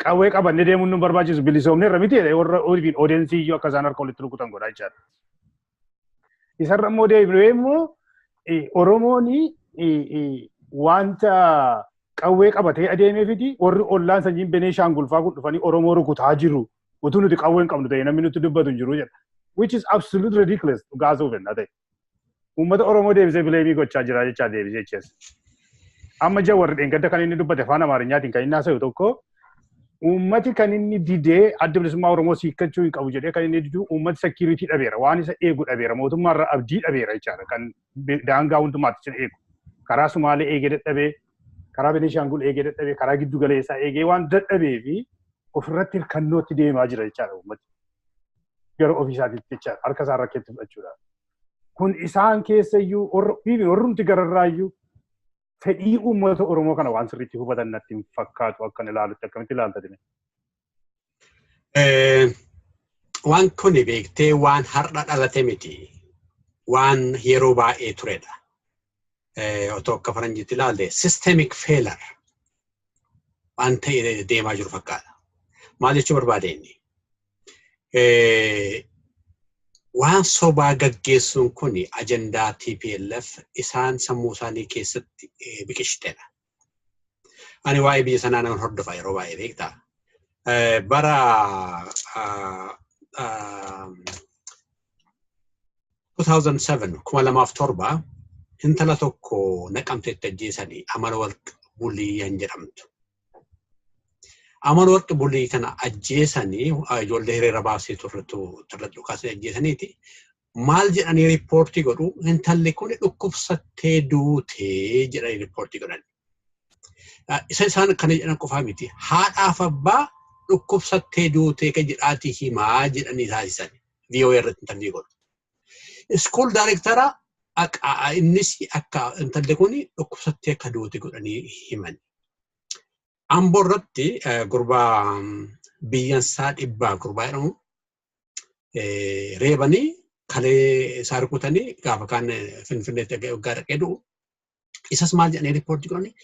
Speaker 1: Qawwee qabannee deemuun nu barbaachisu bilisoomnee irra miti warra odeensii iyyuu akka isaan harka walitti rukutan godhaa jechaadha. Isarra immoo deebi'ee immoo Oromoon wanta qawwee qabatee adeemeefiti warri ollaan sanyiin Beneeshaangulfaa kun dhufanii Oromoo rukutaa jiru. Utuu nuti qawwee hin qabnu ta'e namni nuti dubbatu hin jiru jedha. Which is absolutely ridiculous dhugaa soofennaa ta'e. Uummata Oromoo deebisee bileemii gochaa jira jechaa deebisee jeessa. Amma jaa warri dheengadda kan inni dubbate afaan Amaarinyaatiin kan inni haasa'u tokko uummati kan inni didee adda bilisummaa Oromoo siikachuu hin qabu jedhee kan inni diduu uummati security dhabeera waan isa eegu dhabeera mootummaarraa abdii dhabeera jechaadha kan daangaa hundumaatti sin eegu karaa Sumaalee eegee dadhabee karaa Beneeshaangul eegee dadhabee karaa giddu galeessaa eegee waan dadhabee fi ofirratti hirkannootti deemaa jira jechaadha uummati gara ofiisaatiitti jechaadha harka isaa rakkeetti fudhachuudhaan. Kun isaan keessayyuu warrumti gararraayyuu fedhii uummata Oromoo kana waan sirriitti hubatan natti hin fakkaatu akkan ilaalutti akkamitti ilaaltatime.
Speaker 3: Waan kun beektee waan har'a dhalate miti. Waan yeroo baay'ee turedha. Otoo akka faranjiitti ilaalte systemic failure waan ta'e deemaa jiru fakkaata. Maal jechuu barbaade inni? Waan sobaa gaggeessuun kun ajandaa TPLF isaan sammuu isaanii keessatti biqilchiteedha. Ani waa'ee biyya sanaa nama hordofa yeroo baay'ee beektaa. Bara 2007 intala tokko Naqamteetti ajjeesanii Amalwarq Buliyyan jedhamtu. Amalwarq Buliyyi kana ajjeesanii ijoollee hiriira baasee turretu kaasee ajjeesaniiti. Maal jedhanii riippoortii godhu intalli kun dhukkubsattee duutee jedhanii riippoortii godhan. Isaan kana jedhan qofaa miti. Haadhaaf abbaa dhukkubsattee duutee kan jedhaatii himaa jedhanii taasisan. VOA irratti intalli godhu. Iskool daayirektara innis akka intalli kun dhukkubsattee akka duute godhanii himan. Amboo irratti gurbaa biyyansaa dhibbaa gurbaa jedhamu reebanii kalee isaa rukutanii gaafa kaan Finfinneetti waggaa dhaqee du'u. Isas maal jedhanii riippoortii godhanii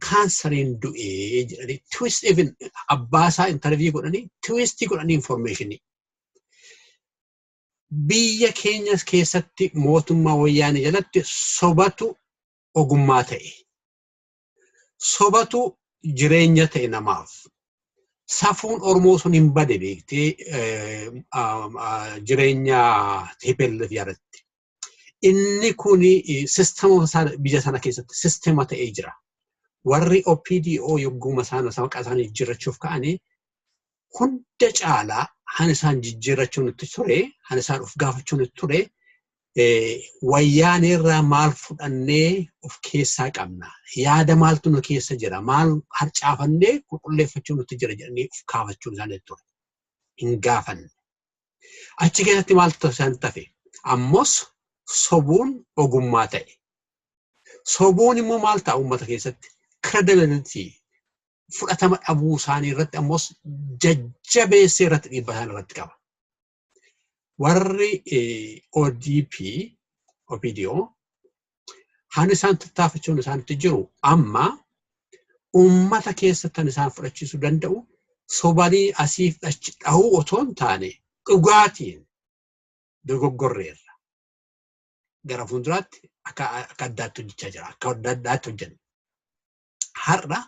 Speaker 3: kaansariin du'ee jedhanii twist even abbaasaa intarviyuu godhanii twistii godhanii informationii. Biyya keenya keessatti mootummaa wayyaanee jalatti sobatu ogummaa ta'e. Sobatu jireenya ta'e namaaf. safuun Oromoo sun hin bade beektee jireenya TPLF irratti. Inni kuni sistema biyya sana keessatti sistema ta'ee jira. Warri OPDO yogguma sana maqaa isaanii jijjiirrachuuf ka'anii hunda caalaa han isaan jijjiirrachuun itti ture, han isaan of gaafachuun itti ture, wayyaaneerraa maal fudhannee of keessaa qabna. Yaada maaltu nu keessa jira, maal harcaafannee qulqulleeffachuun nutti jira jedhanii of gaafachuun isaanii ture. Hin gaafanne. Achi keessatti maaltu isaan tafe? Ammos sobuun ogummaa ta'e. Sobuun immoo maal ta'a uummata keessatti? Credibility fudhatama dhabuu isaanii irratti ammos jajjabeessee irratti dhiibbaa isaanii irratti qaba. Warri OPDO han isaan tattaafachuun isaanitti jiru amma uummata keessatti han isaan fudhachiisuu danda'u sobanii asiif dhahuu otoo hin taane dhugaatiin dogoggorreerra. Gara fuulduraatti akka addaatti hojjechaa jira. Akka addaatti hojjenna. Har'a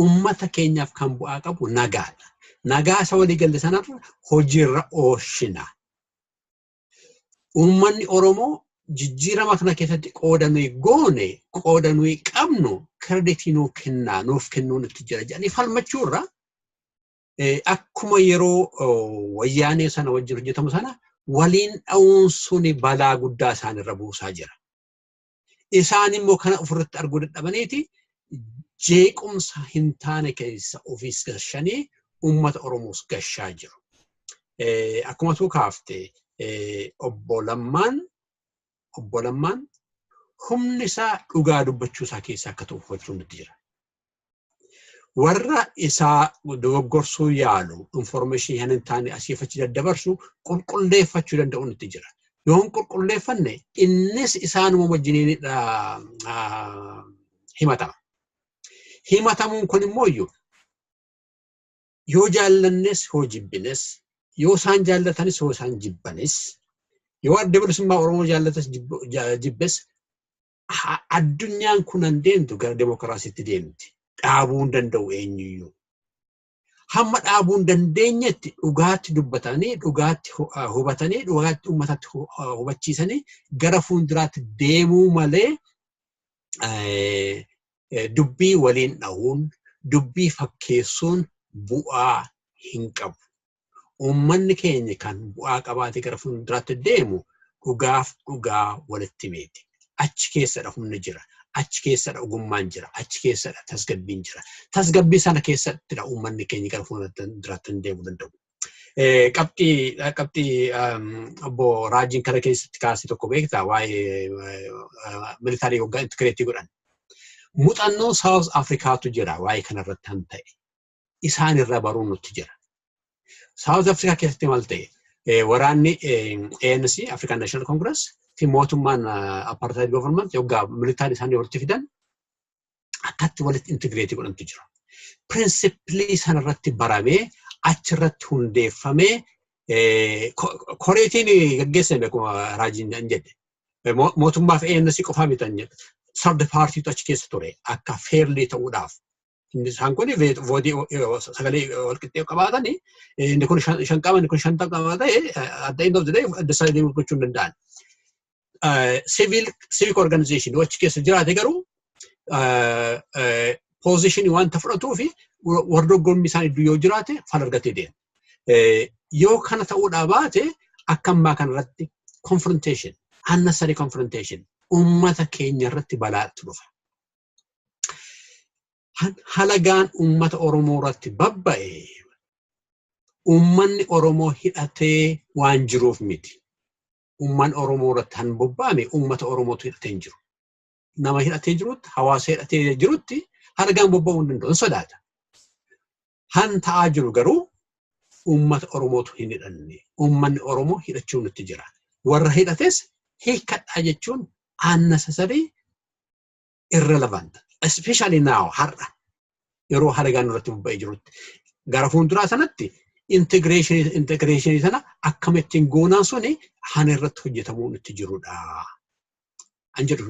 Speaker 3: uummata keenyaaf kan bu'aa qabu nagaadha. Nagaa isa walii galle sanarra hojiirra oolchina. Uummanni Oromoo jijjiirama kana keessatti qooda nuyi goone, qooda nuyi qabnu kireditii nuuf kennuu nutti jira jedhanii falmachuurra akkuma yeroo wayyaanee sana wajjin hojjetamu sana waliin dha'uun suni balaa guddaa isaanirra buusaa jira. Isaan immoo kana ofirratti arguu dadhabaniiti jeequmsa hin taane keessa ofiis gashanii uummata Oromoos gashaa jiru. Akkuma tuu kaaftee obbo Lammaan humni isaa dhugaa dubbachuu isaa keessaa akka ta'u hubachuun nutti jira. Warra isaa dogoggorsuu yaalu information hin taane asiif achi daddabarsu qulqulleeffachuu danda'u nutti jira. Yoo hin qulqulleeffanne innis isaanuma wajjiniinidha himatama. Himatamuun kun immoo yoo jaallannes yoo jibbines yoo isaan jaallatanis yoo isaan jibbanis yoo adda bilisummaa Oromoo jaallatas jibbes addunyaan kun hin deemtu gara demokiraasiitti deemti. Dhaabuu hin danda'u eenyuyyuu. Hamma dhaabuu hin dandeenyetti dhugaatti dubbatanii, dhugaatti hubatanii, dhugaatti uummatatti hubachiisanii gara fuulduraatti deemuu malee dubbii waliin dha'uun, dubbii fakkeessuun bu'aa hin qabu. Uummanni keenya kan bu'aa qabaatee gara fuulduraatti deemu dhugaaf dhugaa walitti meeti. Achi keessadha humni jira. Achi keessadha ogummaan jira. Achi keessadha tasgabbiin jira. Tasgabbii sana keessattidha uummanni keenya gara fuulduraatti deemuu danda'u. Qabxii obbo Raajiin kana keessatti kaasee tokko beektaa waa'ee militaarii waggaa intigireetii godhan. Muuxannoo South Afrikaatu jira waa'ee kanarratti kan ta'e. Isaan irraa baruun nutti jira. South Africa keessatti maal ta'e? Waraanni ANC, African National Congress, fi mootummaan apartheid government yoggaa militaarii isaanii walitti fidan akkatti walitti intigireetii godhantu jira. Pirinsipilii sanarratti baramee achirratti hundeeffamee koreetiin gaggeessame akkuma Raajiin jedhe. Mootummaaf ANC qofaa mitan jedhe. Third partytu achi keessa ture akka fairly ta'uudhaaf. Isaan kun sagalee walqixxee qabaatanii inni kun 5 qaba inni kun 5 qaba ta'e at the end of the day adda isaa deemuu gochuu hin danda'an. Civic organization achi keessa jiraate garuu positionii wanta fudhatuu fi wardoggommii isaan iddoo yoo jiraate fal argatee deema. Yoo kana ta'uudhaa baate akka ammaa kanarratti confrontation, unnecessary confrontation uummata keenya irratti balaatti dhufa. Halagaan uummata Oromoo irratti babba'e uummanni Oromoo hidhatee waan jiruuf miti. Uummanni Oromoo irratti han bobba'ame uummata Oromootu hidhatee hin jiru. Nama hidhatee jirutti, hawaasa hidhatee jirutti halagaan bobba'uu hin danda'u, hin sodaata. Han ta'aa jiru garuu uummata Oromootu hin hidhanne. Uummanni Oromoo hidhachuu nutti jira. Warra hidhates hiikkadhaa jechuun unnecessary, irrelevant. Especially now, har'a yeroo halagaan irratti bobba'ee jirutti. Gara fuulduraa sanatti integration sana akkamittiin goonaan suni han irratti hojjetamuu nutti jirudha. An jedhu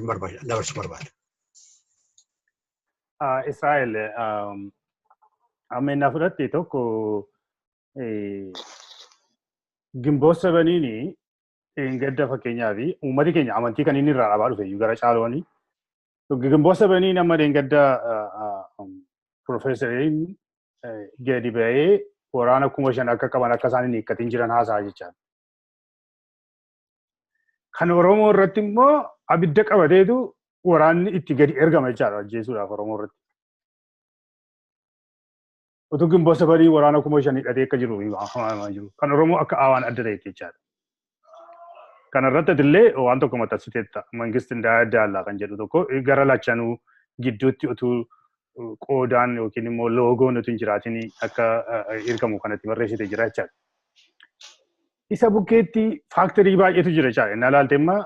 Speaker 3: dabarsuu barbaada.
Speaker 1: Israa'el amma inni fudhatte tokko Gimboota sabaniini gadda fakkeenyaa fi uummati keenya amantii kan inni irraa dhabaa dhufe gara caalooni. Gimboota sabanii nama gadda Profeesariin gadi ba'ee waraana 5,000 akka qaban akka isaan hin hiikkatiin jiran haasaa jechaa. Kan Oromoo irratti immoo abidda qabateetu waraanni itti gadi ergama jechaadha ajjeesuudhaaf Oromoo irratti. Utuu Gimboota sabanii waraana 5,000 hidhatee akka jiru jiru. Kan Oromoo akka aawaan adda ta'e jechaadha. Kana irratti illee waan tokko maxxansiteetta. Mangistiin daallaa kan jedhu tokko gara lachanuu gidduutti utuu qoodaan yookiin immoo loogoon utuu hin jiraatin akka ergamu kanatti barreessite jira jechaadha. Isa bukkeetti faaktarii baay'eetu jira jechaadha. Innaa ilaalte immoo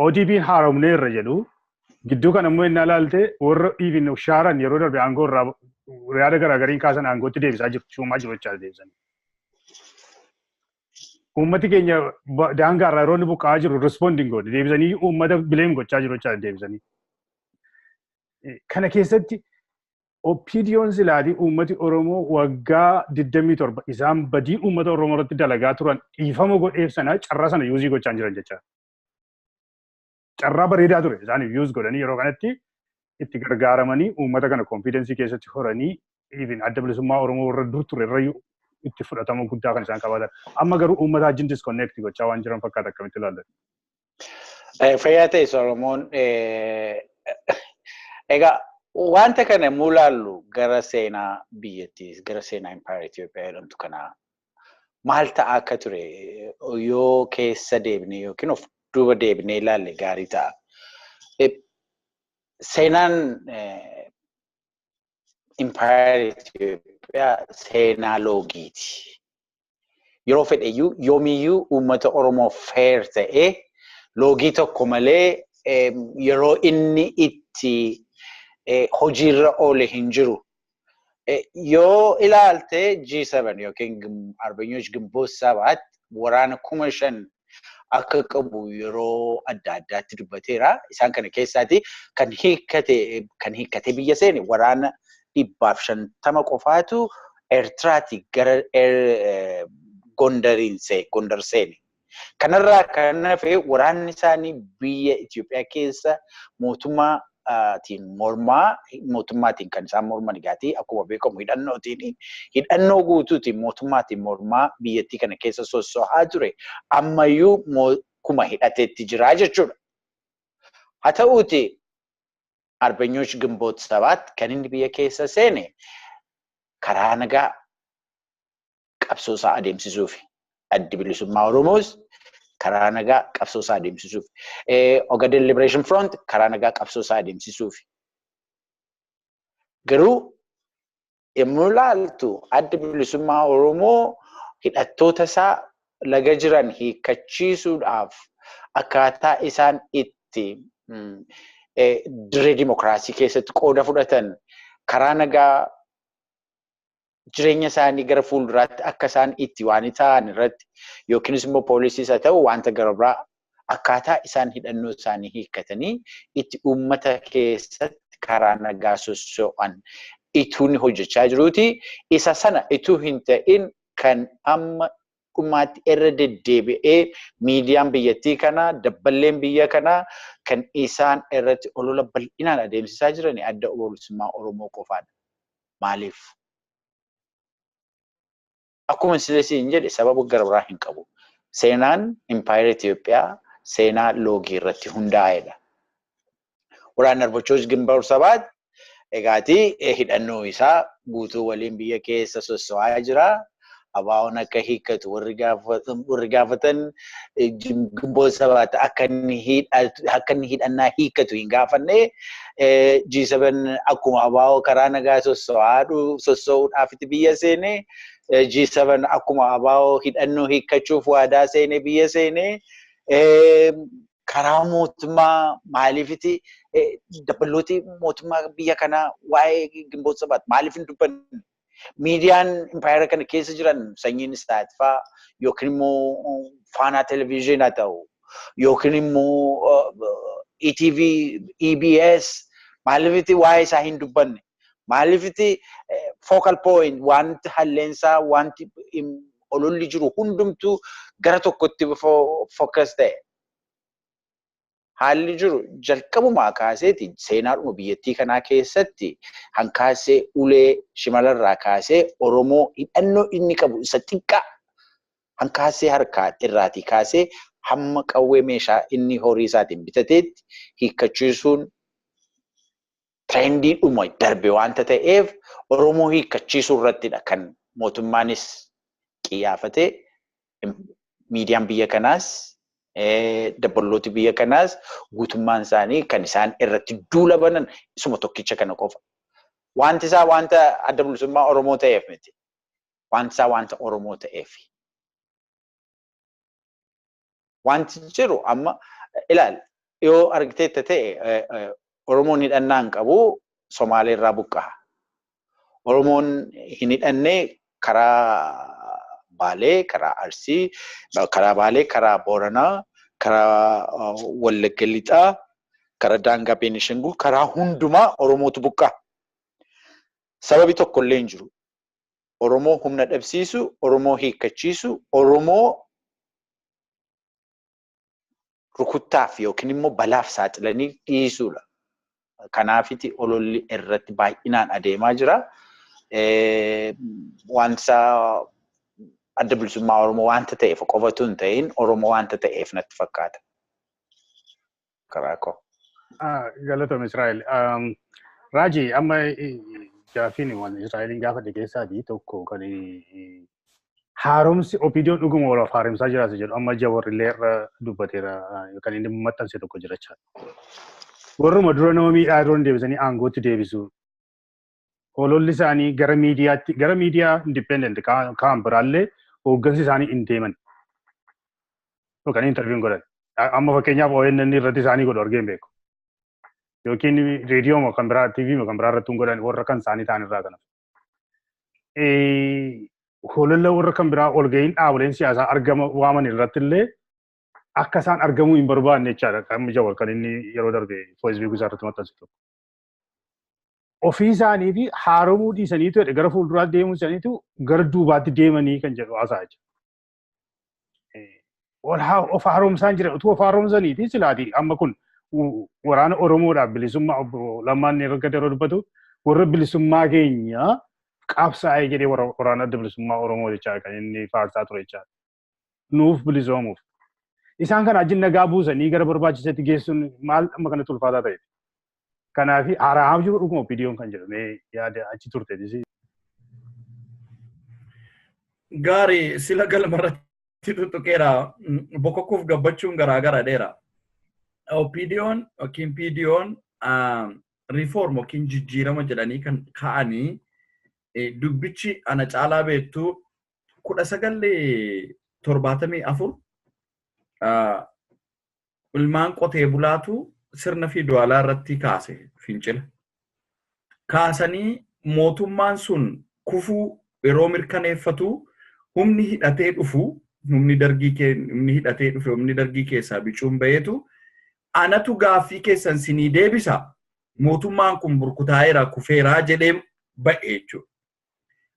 Speaker 1: ODP'n haaromneerra jedhu gidduu kana immoo innaa ilaalte warra dhiibin shaaran yeroo darbe aangoo irraa yaada garaagariin kaasan aangootti deebisaa jiru shuumaa jiru jechaadha deebisanii. Uummati keenya daangaa irraa yeroo inni buqqa'aa jiru responding godhe deebisanii uummata bileem gochaa jiru jechaadha deebisanii. Kana keessatti opiniyoon silaati uummati Oromoo waggaa 27 isaan badii uummata Oromoo irratti dalagaa turan dhiifama godheef sana carraa sana yuuzii gochaa jiran jechaadha. Carraa bareedaa ture isaan yuuz godhanii yeroo kanatti itti gargaaramanii uummata kana konfidensii keessatti horanii adda bilisummaa Oromoo irra dur ture irrayyuu itti fudhatama guddaa kan isaan qabaatan. Amma garuu uummata wajjin disconnect gochaa waan jiran fakkaata akkamitti ilaallan.
Speaker 2: Fayyaa ta'e Solomoon egaa wanta kana yommuu ilaallu gara seenaa biyyattiis gara seenaa Empire Itoophiyaa jedhamtu kanaa maal ta'aa akka ture yoo keessa deebinee yookiin of duuba deebinee ilaalle gaarii ta'a. Seenaan Empire Itoophiyaa seenaa loogiiti. Yeroo fedheyyuu yoomiyyuu uummata Oromoo fair ta'ee loogii tokko malee yeroo inni itti hojiirra oole hin jiru. Yoo ilaalte G7 yookiin Arbeenyoch Gimboota Sabaatti waraana 5,000 akka qabu yeroo adda addaatti dubbateera. Isaan kana keessaati kan hiikkate biyya seene waraana 150 qofaatu Eertiraatti gara Gondar seene. Kanarraa kan hafe waraanni isaanii biyya Itoophiyaa keessa mootummaatiin kan isaan morman egaati akkuma beekamu hidhannoo guutuutiin mootummaatiin mormaa biyyattii kana keessa sosso'aa ture ammayyuu kuma hidhateetti jira jechuudha. Haa ta'uuti Arbeenyoch Gimboota Sabaatti kan inni biyya keessa seene karaa nagaa qabsoosaa adeemsisuuf addi bilisummaa Oromoos karaa nagaa qabsoosaa adeemsisuuf Ogaden Liberation Front karaa nagaa qabsoosaa adeemsisuuf. Garuu yommuu ilaaltu addi bilisummaa Oromoo hidhattoota isaa laga jiran hiikkachiisuudhaaf akkaataa isaan itti dirree dimokiraasii keessatti qooda fudhatan karaa nagaa jireenya isaanii gara fuulduraatti akka isaan itti waan ta'an irratti yookiinis immoo poolisiis haa ta'u wanta gara biraa akkaataa isaan hidhannoo isaanii hiikkatanii itti uummata keessatti karaa nagaa sosso'an ituun hojjechaa jiruuti. Isa sana ituu hin ta'in kan amma dhumaatti irra deddeebi'ee miidiyaan biyyattii kanaa dabballeen biyya kanaa kan isaan irratti olola bal'inaan adeemsisaa jiran adda bilisummaa Oromoo qofaadha. Maaliif? Akkuma siin jedhe sababa gara biraa hin qabu. Seenaan Empire Itoophiyaa seenaa loogii irratti hundaa'edha. Waraanni Arbeenyoch Gimboota Sabaatti egaati hidhannoo isaa guutuu waliin biyya keessa sosso'aa jira. Abaawoon akka hiikkatu warri gaafatan Gimboota Sabaatti akka inni hidhannaa hiikkatu hin gaafanne G7 akkuma abaawoo karaa nagaa sosso'uudhaaf itti biyya seene G7 akkuma abaawoo hidhannoo hiikkachuuf waadaa seene biyya seene karaa mootummaa maaliifiti dabballooti mootummaa biyya kanaa waa'ee Gimboota Sabaatti maaliif hin dubbanne? Miidiyaan Empire kana keessa jiran sanyiin istaatifaa yookiin immoo faanaa televezyiinaa ta'u yookiin immoo ETV, EBS maaliifiti waa'ee isaa hin dubbanne? Maaliifiti focal point wanti halleensaa wanti ololli jiru hundumtuu gara tokkotti focus ta'e. Haalli jiru jalqabumaa kaaseeti seenaadhuma biyyattii kanaa keessatti hankaasee ulee shimalarraa kaasee Oromoo hidhannoo inni qabu isa xiqqaa hankaasee harkaa irraatii kaasee hamma qawwee meeshaa inni horii isaatiin bitateetti hiikkachiisuun trendii dhuma darbe wanta ta'eef Oromoo hiikkachiisuu irrattidha kan mootummaanis qiyyaafatee miidiyaan biyya kanaas daballooti biyya kanaas guutummaan isaanii kan isaan irratti duula banan isuma tokkicha kana qofa. Wanti isaa wanta adda bilisummaa Oromoo ta'eef miti. Wanti isaa wanta Oromoo ta'eef. Wanti jiru amma ilaali yoo argiteetta ta'e Oromoon hidhannaan qabu Somaaleerraa buqqa'a. Oromoon hin hidhannee karaa Baalee, karaa Arsii, karaa Baalee, karaa Booranaa, karaa Wallagga Lixaa, karaa Daangaa Beenishangul, karaa hundumaa Oromootu buqqa'a. Sababi tokko illee hin jiru. Oromoo humna dhabsiisu, Oromoo hiikkachiisu, Oromoo rukuttaaf yookiin immoo balaaf saaxilanii dhiisuudha. Kanaafiti ololli irratti baay'inaan adeemaa jira. Wanta adda bilisummaa Oromoo wanta ta'eef qofatu hin ta'in Oromoo wanta ta'eef natti fakkaata. Karaa koo.
Speaker 1: Galatoom Israa'el. Raaji amma gaafiin waan Israa'eliin gaafate keessaatii tokko kan haaromsi opiidiyoon dhuguma walaaf haaromsaa jiraatu jedhu amma jawarrillee irra dubbateera kan inni maxxanse tokko jirachaa. Warruma dura nama miidhaa dura deebisanii aangootti deebisu. Ololli isaanii gara miidiyaa independent kaan biraallee hooggansi isaanii hin deeman. Yookaan interviin godhan. Amma fakkeenyaaf ONN irratti isaanii godhu argeen beeku. Yookiin reediyoo kan biraa TV kan biraa irratti godhan warra kan isaanii ta'an irraa kana. Hololla warra kan biraa ol ga'iin dhaaboleen siyaasaa argama waaman irratti illee akka isaan argamuu hin barbaanne jechaadha. Kan jawwal kan inni yeroo darbe Facebook irratti maxxansitu. Ofii isaanii fi haaromuu dhiisaniitu gara fuulduraa deemuu isaaniitu gara duubaatti deemanii kan jedhu haasaa jira. Of haaromsaan jira utuu of haaromsaniiti silaati amma kun waraana Oromoodhaaf bilisummaa lamaan erga yeroo dubbatu warra bilisummaa keenya qabsaa'ee jedhee waraana adda bilisummaa Oromoo jechaa kan inni faarsaa ture jechaa. Nuuf bilisoomuuf. Isaan kana ajjin nagaa buusanii gara barbaachisetti geessuun maal amma kanatti ulfaataa ta'e. Kanaaf haaraaf jiru dhuguma opiidiyoon kan jedhamee yaada achi turte disi.
Speaker 4: Gaarii sila galmarratti tuttuqeera bokokkuuf gabbachuun garaagara dheera. Opiidiyoon yookiin piidiyoon riifoorm yookiin jijjiirama jedhanii kan ka'anii dubbichi ana caalaa beektu 1974 ilmaan qotee bulaatu sirna fiidwaalaa irratti kaase fincila. Kaasanii mootummaan sun kufuu yeroo mirkaneeffatu humni hidhatee dhufu humni dargii keessaa bicuun baheetu anatu gaaffii keessan sinii deebisa mootummaan kun burkutaa'eera kufeeraa jedhee ba'e jechuudha.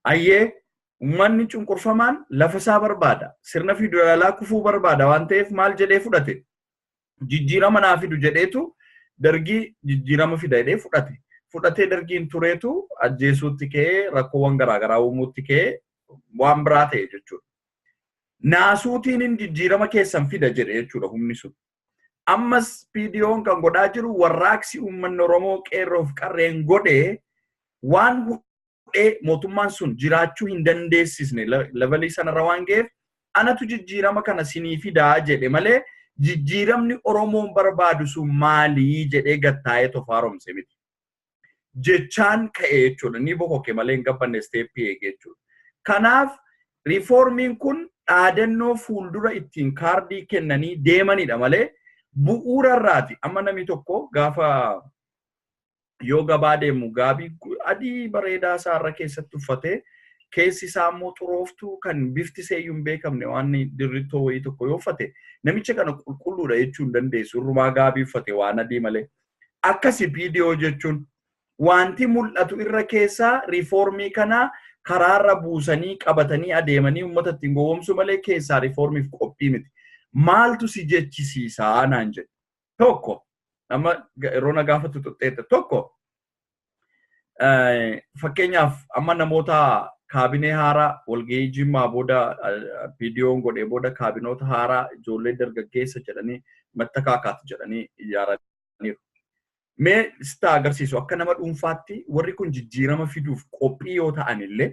Speaker 4: Ayyee uummanni cunqurfamaan lafa isaa barbaada sirna fiidwaalaa kufuu barbaada waan ta'eef maal jedhee fudhate. Jijjiirama naa fidu jedheetu dargii jijjiirama fida jedhee fudhate. Fudhatee dargiin tureetu ajjeesuutti ka'ee rakkoowwan garaagaraa uumuutti ka'ee waan biraa ta'e jechuudha. Naasuutiin hin jijjiirama keessan fida jedhe jechuudha humni sun. Ammas piidiyoon kan godhaa jiru warraaqsi uummanni Oromoo qeerroof qarreen godhee waan hudhee mootummaan sun jiraachuu hin dandeessisne levelii sanarra waan ga'eef anatu jijjiirama kana sinii fidaa jedhe malee jijjiiramni Oromoon barbaadu sun maalii jedhee gattaa'ee of haaromse miti. Jechaan ka'e jechuudha. Ni bokoke malee hin gabbanne steeppii eege jechuudha. Kanaaf riifoormiin kun dhaadannoo fuuldura ittiin kaardii kennanii deemanidha malee bu'uura irraati. Amma namni tokko gaafa yoo gabaa deemu gaabii adii bareedaa isaarra keessatti uffatee keessi isaa immoo xurooftuu kan bifti seeyyuu hin beekamne waan dirrittoo wayii tokko yoo uffate namicha kana qulqulluudha jechuu hin dandeessu. Irrumaa gaabii uffate waan adii malee. Akkasi piidiyoo jechuun wanti mul'atu irra keessaa riifoormii kana karaarra buusanii qabatanii adeemanii uummata ittiin gowwoomsu malee keessaa riifoormiif qophii miti. Maaltu si jechisiisaa naan jedhe. Tokko amma yeroo na gaafatu tuxxeetta tokko fakkeenyaaf amma namoota kaabinee haaraa walgahii Jimmaa booda viidiyoon godhee booda kaabinoota haaraa ijoollee dargaggeessa jedhanii mattakaakaatti jedhanii ijaaraniiru. Mee sita agarsiisu akka nama dhuunfaatti warri kun jijjiirama fiduuf qophii yoo ta'an illee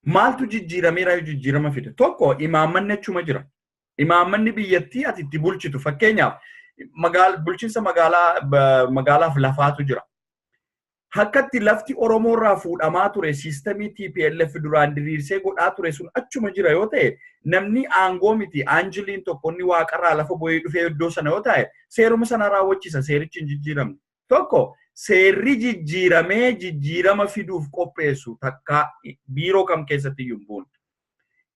Speaker 4: maaltu jijjiirameera yoo jijjiirama fide? Tokko imaammanni achuma jira. Imaammanni biyyattii ati itti bulchitu fakkeenyaaf bulchiinsa magaalaaf lafaatu jira. Hakkatti lafti Oromoo irraa fuudhamaa ture siistemii TPLF duraan diriirsee godhaa ture sun achuma jira yoo ta'e namni aangoo miti aanjiliin tokko inni waaqarraa lafa bu'ee dhufee iddoo sana yoo ta'e seeruma sana raawwachiisa seerichi hin jijjiiramne. Tokko seerri jijjiiramee jijjiirama fiduuf qopheessu takka biiroo kam keessatti iyyuu hin buune.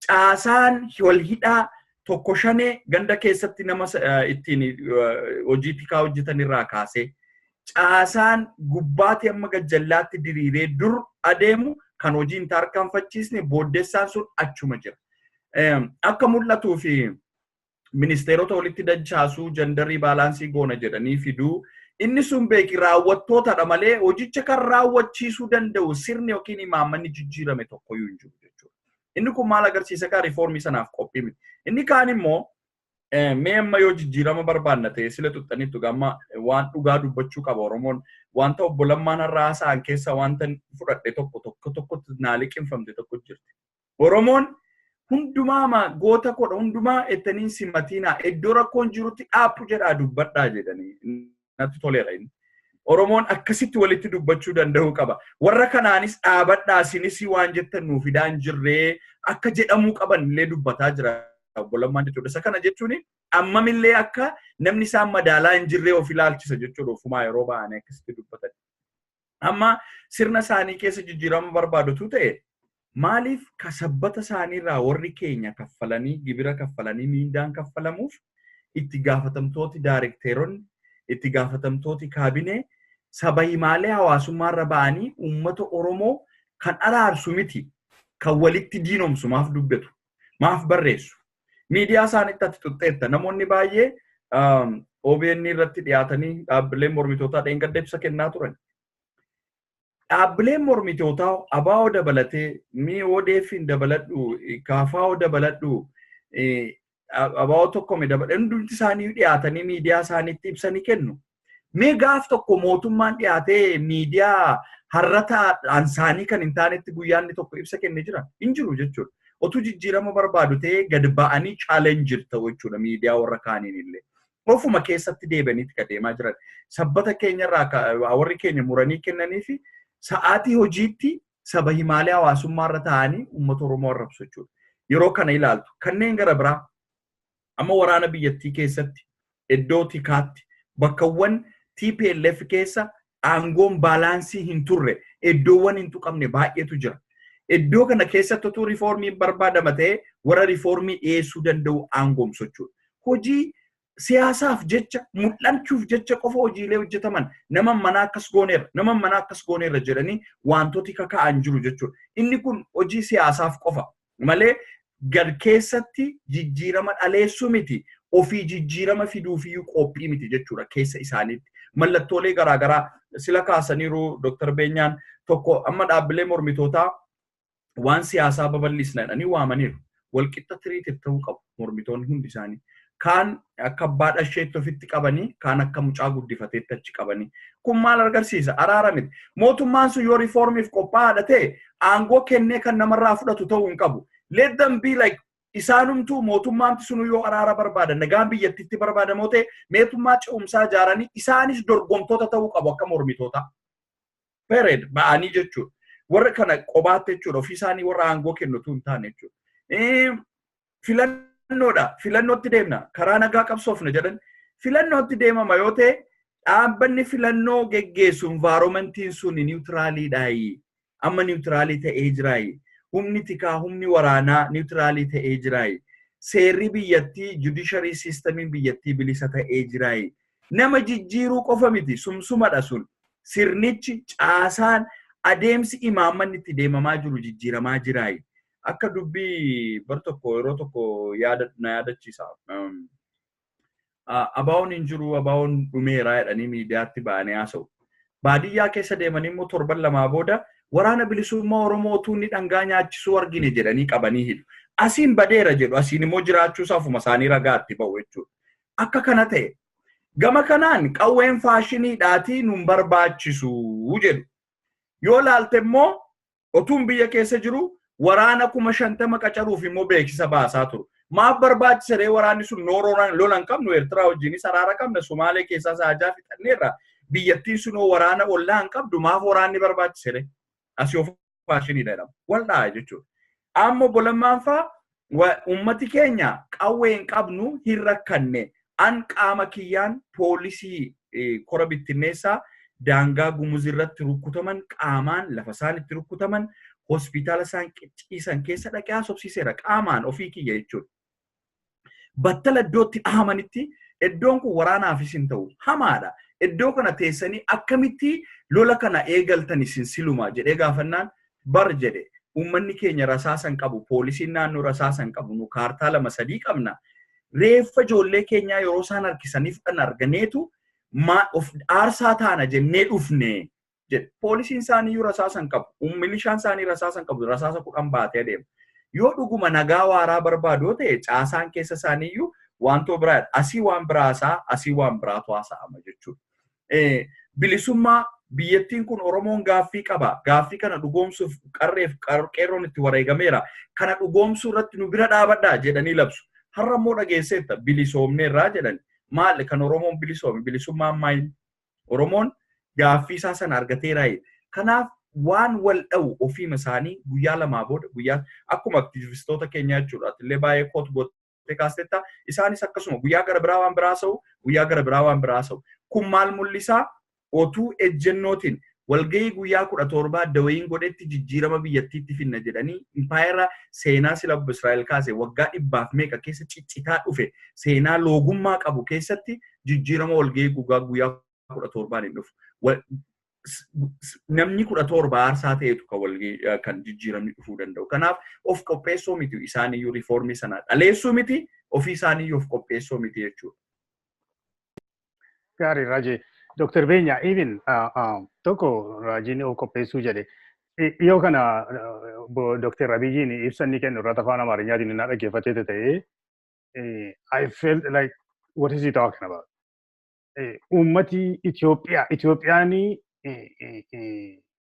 Speaker 4: Caasaan wal hidhaa tokko shanee ganda keessatti nama ittiin hojii tikaa hojjetan irraa kaasee caasaan gubbaatti amma gajjallaatti diriiree dur adeemu kan hojiin tarkaanfachiisne booddeessaan sun achuma jira. Akka mul'atuu fi ministeerota walitti dachaasuu jandarii baalaansii goona jedhanii fiduu inni sun beeki raawwattootadha malee hojicha kan raawwachiisuu danda'u sirni yookiin imaammanni jijjiirame tokkoyyuu hin jiru jechuudha. Inni kun maal agarsiisa kaa riifoormii sanaaf qophii miti. Inni kaan immoo mee amma yoo jijjiirama barbaanna ta'e sila tuxxaniitu gamma waan dhugaa dubbachuu qaba Oromoon wanta obbo Lammaan irraa haasa'an keessa wanta fudhadhe tokko naa liqinfamte tokko jirti. Oromoon hundumaa goota kodha hundumaa ettaniin simatiinaa iddoo rakkoon jirutti dhaabbu jedhaa dubbadhaa jedhanii natti toleera inni. Oromoon akkasitti walitti dubbachuu danda'uu qaba. Warra kanaanis dhaabadhaa sinis waan jettan nuuf hidhaan jirree akka jedhamuu qaban illee dubbataa jira. Obbo Lammaan jechuudha. Isa kana jechuun ammamillee akka namni isaan madaalaa hin jirree of ilaalchisa jechuudha. Ofumaa yeroo ba'anii akkasitti dubbatan. Amma sirna isaanii keessa jijjiirama barbaadutu ta'e maaliif kasabbata isaaniirraa warri keenya kaffalanii gibira kaffalanii miindaan kaffalamuuf itti gaafatamtooti daarekteeronni itti gaafatamtooti kaabinee saba himaalee hawaasummaarra ba'anii uummata Oromoo kan araarsu miti kan walitti diinomsu maaf dubbatu maaf barreessu. Miidiyaa isaaniitti ati tuxxeetta namoonni baay'ee ONN irratti dhiyaatanii dhaabbileen mormitootaa dheengadda ibsa kennaa turan. Dhaabbileen mormitootaa ABO dabalatee ODF'n dabaladhu KFO dabaladhu ABO tokkome dabaladhu hundumti isaanii dhiyaatanii miidiyaa isaaniitti ibsanii kennu. Mee gaaf tokko mootummaan dhiyaatee miidiyaa har'ata ansaanii kan hin taanetti guyyaanni tokko ibsa kennee jira hin jiru jechuudha. Otu jijjiirama barbaadu ta'ee gad ba'anii chaalenjir ta'u jechuudha miidiyaa warra kaaniin illee. Ofuma keessatti deebi'aniiti kan deemaa jiran. Sabbata keenyarraa warri keenya muranii kennanii fi sa'aatii hojiitti saba himaalee hawaasummaarra ta'anii uummata Oromoo arrabsu jechuudha. Yeroo kana ilaaltu kanneen gara biraa amma waraana biyyattii keessatti iddoo tikaatti bakkawwan TPLF keessa aangoon baalaansii hin turre iddoowwan hin tuqamne baay'eetu jira. Iddoo kana keessatti utuu riifoormii barbaadama ta'e warra riifoormii dhiyeessuu danda'u aangoomsu jechuudha. Hojii siyaasaaf jecha mul'achuuf jecha qofa hojiilee hojjetaman nama manaa akkas gooneerra jedhanii wantooti kaka'an jiru jechuudha. Inni kun hojii siyaasaaf qofa malee gad keessatti jijjiirama dhaleessuu miti ofii jijjiirama fiduufiyyuu qophii miti jechuudha keessa isaaniitti. Mallattoolee garaagaraa sila kaasaniiru Dr. Beenyaan tokko amma dhaabbilee mormitootaa waan siyaasaa babal'isna jedhanii waamaniiru. Walqixa tiriitif ta'uu qabu mormitoonni hundi isaanii. Kaan akka abbaa dhasheetti ofitti qabanii, kaan akka mucaa guddifateetti achi qabanii. Kun maal agarsiisa? Araara miti. Mootummaan sun yoo riifoormiif qophaa'aadha ta'e aangoo kennee kan namarraa fudhatu ta'uu hin qabu. Let them be like isaanumtuu mootummaanti sun yoo araara barbaadan nagaan biyyattiitti barbaadamoo ta'e mootummaa ce'umsaa ijaaranii isaanis dorgomtoota ta'uu qabu akka mormitoota. Period ba'anii jechuudha. Warra kana qobaatti jechuudha ofii isaanii warra aangoo kennutu hin taane jechuudha. Filannoodha. Filannootti deemna. Karaa nagaa qabsoofna jedhan filannootti deemama yoo ta'e dhaabbanni filannoo geggeessu environmentiin sun niwutiraaliidhaayi. Amma niwutiraalii ta'ee jiraayi. Humni tikaa humni waraanaa niwutiraalii ta'ee jiraayi. Seerri biyyattii judiciary systemiin biyyattii bilisa ta'ee jiraayi. Nama jijjiiruu qofa miti sumsumadha sun. sirnichi caasaan adeemsi imaammanni itti deemamaa jiru jijjiiramaa jiraayi. Akka dubbii bar tokko yeroo tokko na yaadachiisa. Abaawon hin jiru abaawon dhumeeraa jedhanii miidiyaatti ba'anii haasa'u. Baadiyyaa keessa deemanii immoo torban lamaa booda waraana bilisummaa Oromoo utuu inni dhangaa nyaachisuu argine jedhanii qabanii hidhu. Asiin badeera jedhu asiin immoo jiraachuusaa ofuma isaanii ragaatti ba'u jechuudha. Akka kana ta'e gama kanaan qawween faashiniidhaatii nun barbaachisu jedhu. Yoo laalte immoo otuun biyya keessa jiru waraana 50,000 qacaruuf immoo beeksisa baasaa turu. Maaf barbaachisa waraanni sun lolan qabnu Eertiraa wajjinis araara qabna Somaalee keessaa saajaa fixanneerra. Biyyattiin sunoo waraana ollaan qabdu maaf waraanni barbaachise asii of faashiniidha jedhama. Waldhaa jechuudha. Amma bolammaan faa ummati keenya qawween qabnu hin rakkanne an qaama kiyyaan poolisii kora bittinneessaa daangaa gumuzirratti rukkutaman qaamaan lafa isaan itti rukkutaman hospitaala isaan ciisan keessa dhaqee haasofsiiseera qaamaan ofii kiyya jechuudha. Battala iddootti dhahamanitti iddoon kun waraanaafis hin ta'u hamaadha. Iddoo kana teessanii akkamitti lola kana eegaltan isin siluma jedhee gaafannaan bar jedhe ummanni keenya rasaasan qabu poolisiin naannoo rasaasan qabu nu kaartaa 2-3 qabna. Reeffa ijoollee keenyaa yeroo isaan harkisaniif kan arganeetu of aarsaa taana jennee dhufne jedhe. Poolisiin isaaniiyyuu rasaasan qabu. Milishaan isaanii rasaasan qabu. Rasaasa 10 baatee adeema. Yoo dhuguma nagaa waaraa barbaadu ta'e caasaan keessa isaaniiyyuu wanto biraadha. Asii waan biraasaa asii waan biraatu haasa'ama jechuudha. Bilisummaa biyyattiin kun Oromoon gaaffii qaba. Gaaffii kana dhugoomsuuf qarreef qeerroon itti wareegameera. Kana dhugoomsuu irratti nu bira dhaabadhaa jedhanii labsu. Har'a immoo dhageesseetta bilisoomneerraa jedhani. Maal kan Oromoon bilisoome? Bilisummaan maayini? Oromoon gaaffii isaa sana argateeraayi. Kanaaf waan wal dha'u ofiima isaanii guyyaa lamaa booda guyyaa akkuma aktiivistoota keenya jechuudha. Illee baay'ee koot gootee kaastetta isaanis akkasuma guyyaa gara biraa waan biraa sa'u guyyaa gara biraa waan biraa sa'u. Kun maal mul'isaa? Otuu ejjennootiin walgahii guyyaa 17 dawayiin godhetti jijjiirama biyyattiitti finna jedhanii impaayera seenaa silabbu Israa'el kaase waggaa 100 meeqa keessa ciccitaa dhufe seenaa loogummaa qabu keessatti jijjiirama walgahii guyyaa 17 hin dhufu. Namni 17 aarsaa ta'etu kan walgahii kan jijjiiramni dhufuu danda'u. Kanaaf of qopheessoo miti isaaniiyyuu riifoormii sanaa dhaleessuu miti ofii isaaniiyyuu of qopheessoo miti jechuudha.
Speaker 1: Gaarii Raajee. Dr. Beenya, even tokko Raajiin of qopheessuu jedhe. Yoo kana Dr. Abiyyiin ibsa inni kennu irratti afaan Amaariyyaatiin inni dhaggeeffatee ta'ee, I felt like, what is he talking about? Uummati Itoophiyaan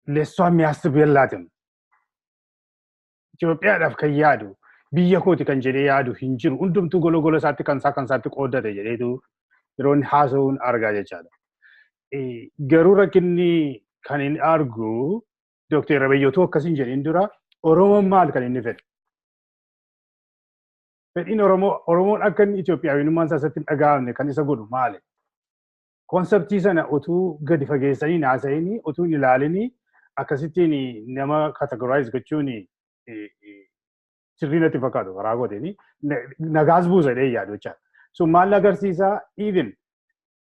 Speaker 1: leessoo ammiyaasti beellaatin. Itoophiyaadhaaf kan yaadu, biyya kooti kan jedhee yaadu hin jiru. Hundumtuu gola isaatti kan isaatti qooddate jedheetu yeroo inni haasa'uun argaa jechaadha. Garuu rakkinni kan inni argu Dr. Abiyyootu akkasiin jedhin dura Oromoon maal kan inni fedhe? Fedhiin Oromoon akka inni Itoophiyaawinummaan isaatti hin dhaga'amne kan isa godhu maali? Konseptii sana utuu gadi fageessanii haasa'anii utuu hin ilaalanii akkasittiin nama kategoraayiz gochuun sirrii natti fakkaatu karaa godhanii nagaas buusa jedhee yaadu jechaadha. So maal agarsiisaa even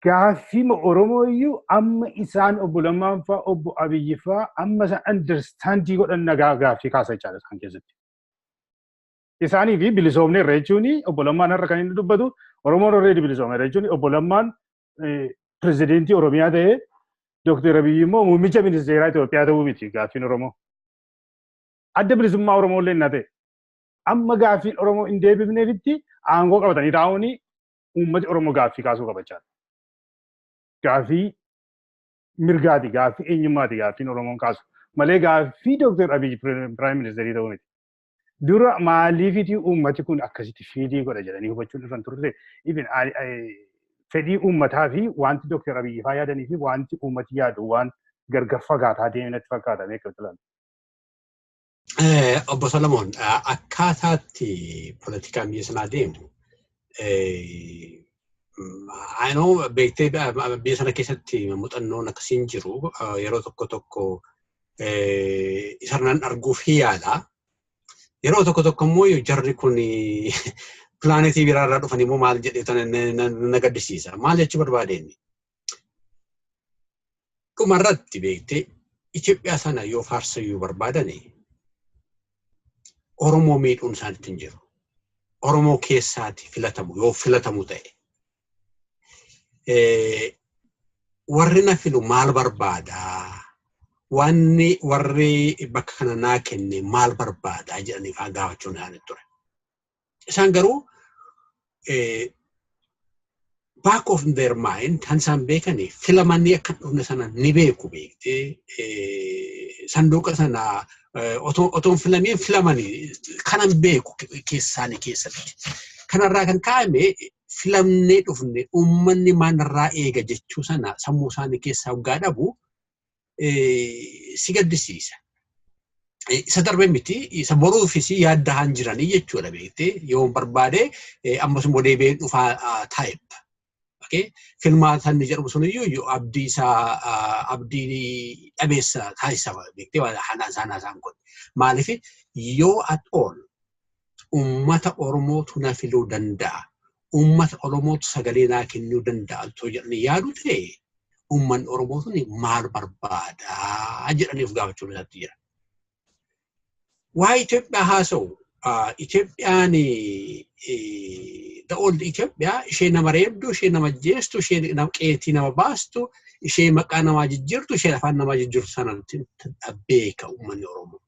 Speaker 1: gaaffii Oromoo iyyuu amma isaan obbo Lammaan fa'aa obbo Abiyyi fa'aa amma isaan understandii godhan nagaa gaaffii kaasa jechaadha isaan keessatti. Isaanii fi bilisoomneerra jechuun obbo Lammaan irra kan inni dubbatu Oromoon already bilisoomeera jechuun obbo Lammaan pirezidentii Oromiyaa ta'ee Dr. Abiyyi immoo muummicha ministeeraa Itoophiyaa ta'uu miti gaaffiin Oromoo. Adda bilisummaa Oromoo illee na ta'e. Amma gaaffiin Oromoo hin deebifneefitti aangoo qabatanii taa'uun uummati Oromoo gaaffii kaasuu qabachaa. Gaaffii mirgaati, gaaffii eenyummaati gaaffiin Oromoon kaasu. Malee gaaffii Dr. Abiyyi Piraayim Ministeerii ta'uu miti. Dura maaliifiti uummati kun akkasitti fiidii godha jedhanii hubachuun irraan turte. Fedhii uummataa fi wanti Dr. Abiyyi fa'aa yaadanii fi wanti uummati yaadu waan gargar fagaataa deemee natti fakkaata meeqa bilaan.
Speaker 3: Obbo Salamoon, akkaataatti poolitikaan biyya sanaa deemu beektee biyya sana keessatti muuxannoon akkasiin jiru yeroo tokko isarnaan arguuf yaala. Yeroo tokko immoo jarri kun pilaanetii biraarraa dhufan immoo maal jedhee na gaddisiisa. Maal jechuu barbaadeen? dhumarratti beektee Itoophiyaa sana yoo faarsayyuu barbaadani Oromoo miidhuun isaanitti hin jiru. Oromoo keessaati filatamu yoo filatamu ta'e. Warri na filu maal barbaadaa? Wanni warri bakka kana naa kenne maal barbaadaa jedhaniif haa gaafachuun isaanitti ture. Isaan garuu back of their mind kan isaan beekanii filamanii akka dhufne sana ni beeku beektee sanduuqa sana otoon filamanii kanan beeku keessaanii keessatti. Kanarraa kan kaa'ame filamnee dhufne uummanni maalirraa eega jechuu sana sammuu isaanii keessaa hoggaa dhabu si gaddisiisa. Isa darbe miti isa boruufis yaaddahan jiranii jechuudha beektee yoo barbaade ammas immoo deebi'ee dhufaa type. Filmaataan ni jedhamu sun iyyuu abdii isaa abdii dhabeessa taasisa beektee haasaan kun. Maaliif yoo at all uummata Oromootu na filuu danda'a. Uummata Oromootu sagalee naa kennuu danda'a osoo jedhanii yaadu ta'e uummanni Oromoo sun maal barbaadaa jedhaniif gaafachuun isaatti jira. Waa Itoophiyaa haasa'u Itoophiyaan the old Itoophiyaa ishee nama reebdu, ishee nama jeestu, ishee qeetii nama baastu, ishee maqaa namaa jijjiirtu, ishee afaan namaa jijjiirtu sanatti beeka uummanni Oromoo.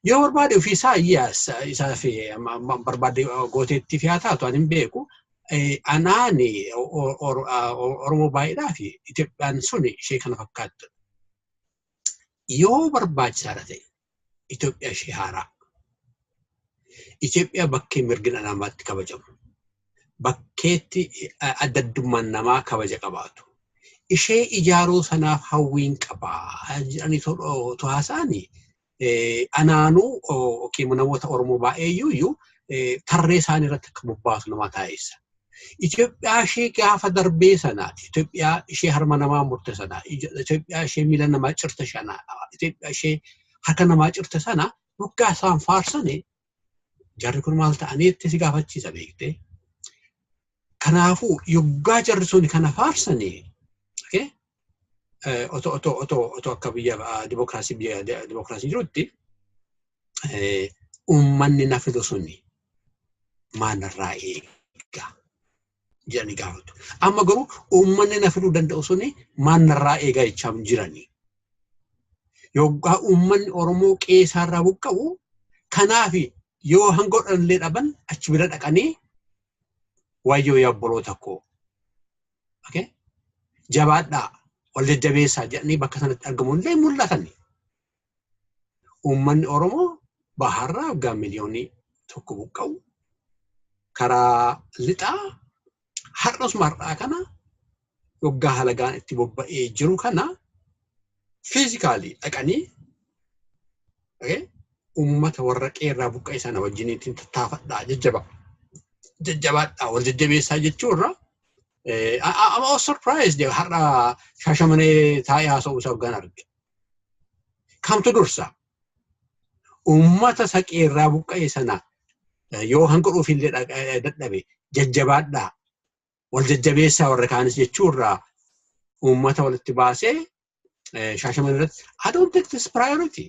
Speaker 3: Yoo barbaade ofiisaa isaa fi barbaade gooteettii fi haa taatu ani hin beeku. Anaan Oromoo baay'eedhaa fi Itoophiyaan sun ishee kana fakkaattu. Yoo barbaachisaadha ta'e Itoophiyaa ishee haaraa. Itoophiyaa bakkee mirgina namaatti kabajamu. Bakkeetti adda addummaan namaa kabaja qabaatu. Ishee ijaaruu sanaaf hawwiin qabaa jedhanii haasa'anii anaanuu namoota Oromoo baay'eeyyuu tarree isaanii irratti akka bobbaasu nama taasisa. Itoophiyaa ishee gaafa darbee sanaa, Itoophiyaa ishee harma namaa murte sanaa, Itoophiyaa ishee miila namaa cirte sanaa, Itoophiyaa ishee harka namaa cirte sanaa waggaa isaan faarsanii jarri kun maal ta'anii itti si gaafachiisa beektee. Kanaafuu yoggaa jarri sun kana faarsanii otoo akka biyya dimookiraasii jirutti uummanni na filu suni maalirraa eega jedhanii gaafatu. Amma garuu uummanni na filuu danda'u suni maalirraa eegaa jechaa jiranii. Yoggaa uummanni Oromoo qeessaarraa buqqa'u kanaaf yoo hangodhanillee dhaban achi bira dhaqanii wayyoo yaabboloota koo jabaadhaa wal jajjabeessaa jedhanii bakka sanatti argamuullee mul'atani. Uummanni Oromoo baharraa waggaa miliyoonii tokko buqqa'u karaa lixaa har'asuma har'aa kana waggaa halagaan itti bobba'ee jiru kana fiizikaalii dhaqanii uummata warra qeerraa buqqa'e sana wajjiniitiin tattaafadhaa jajjabaadhaa wal jajjabeessaa jechuurra I was surprised har'a Shaashamanee taa'ee haasa'uu isaa waggaan arge. Kamtu dursa uummata saqeerraa buqqa'e sana yoo hanqodhuufillee dadhabe jajjabaadhaa wal jajjabeessaa warra kaanis jechuurra uummata walitti baasee Shaashamanee irratti I don't think this priority.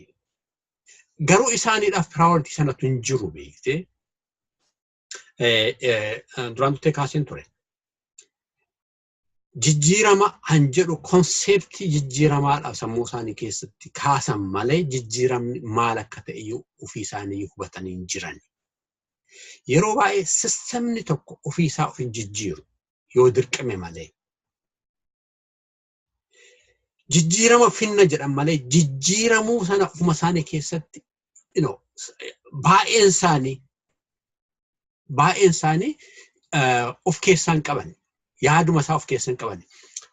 Speaker 3: Garuu isaaniidhaaf priority sanatu hin jiru beektee. Duraan duttee kaaseen ture. Jijjiirama han jedhu konseptii jijjiiramaadhaaf sammuu isaanii keessatti kaasan malee jijjiiramni maal akka ta'e ofii isaanii hubatanii hin jiran. Yeroo baay'ee sistemni tokko ofii isaa of hin jijjiiru yoo dirqame malee. Jijjiirama finna jedhan malee jijjiiramuu sana ofuma isaanii keessatti baay'een isaanii of keessaan qaban. Yaaduma isaa of keessan qaban.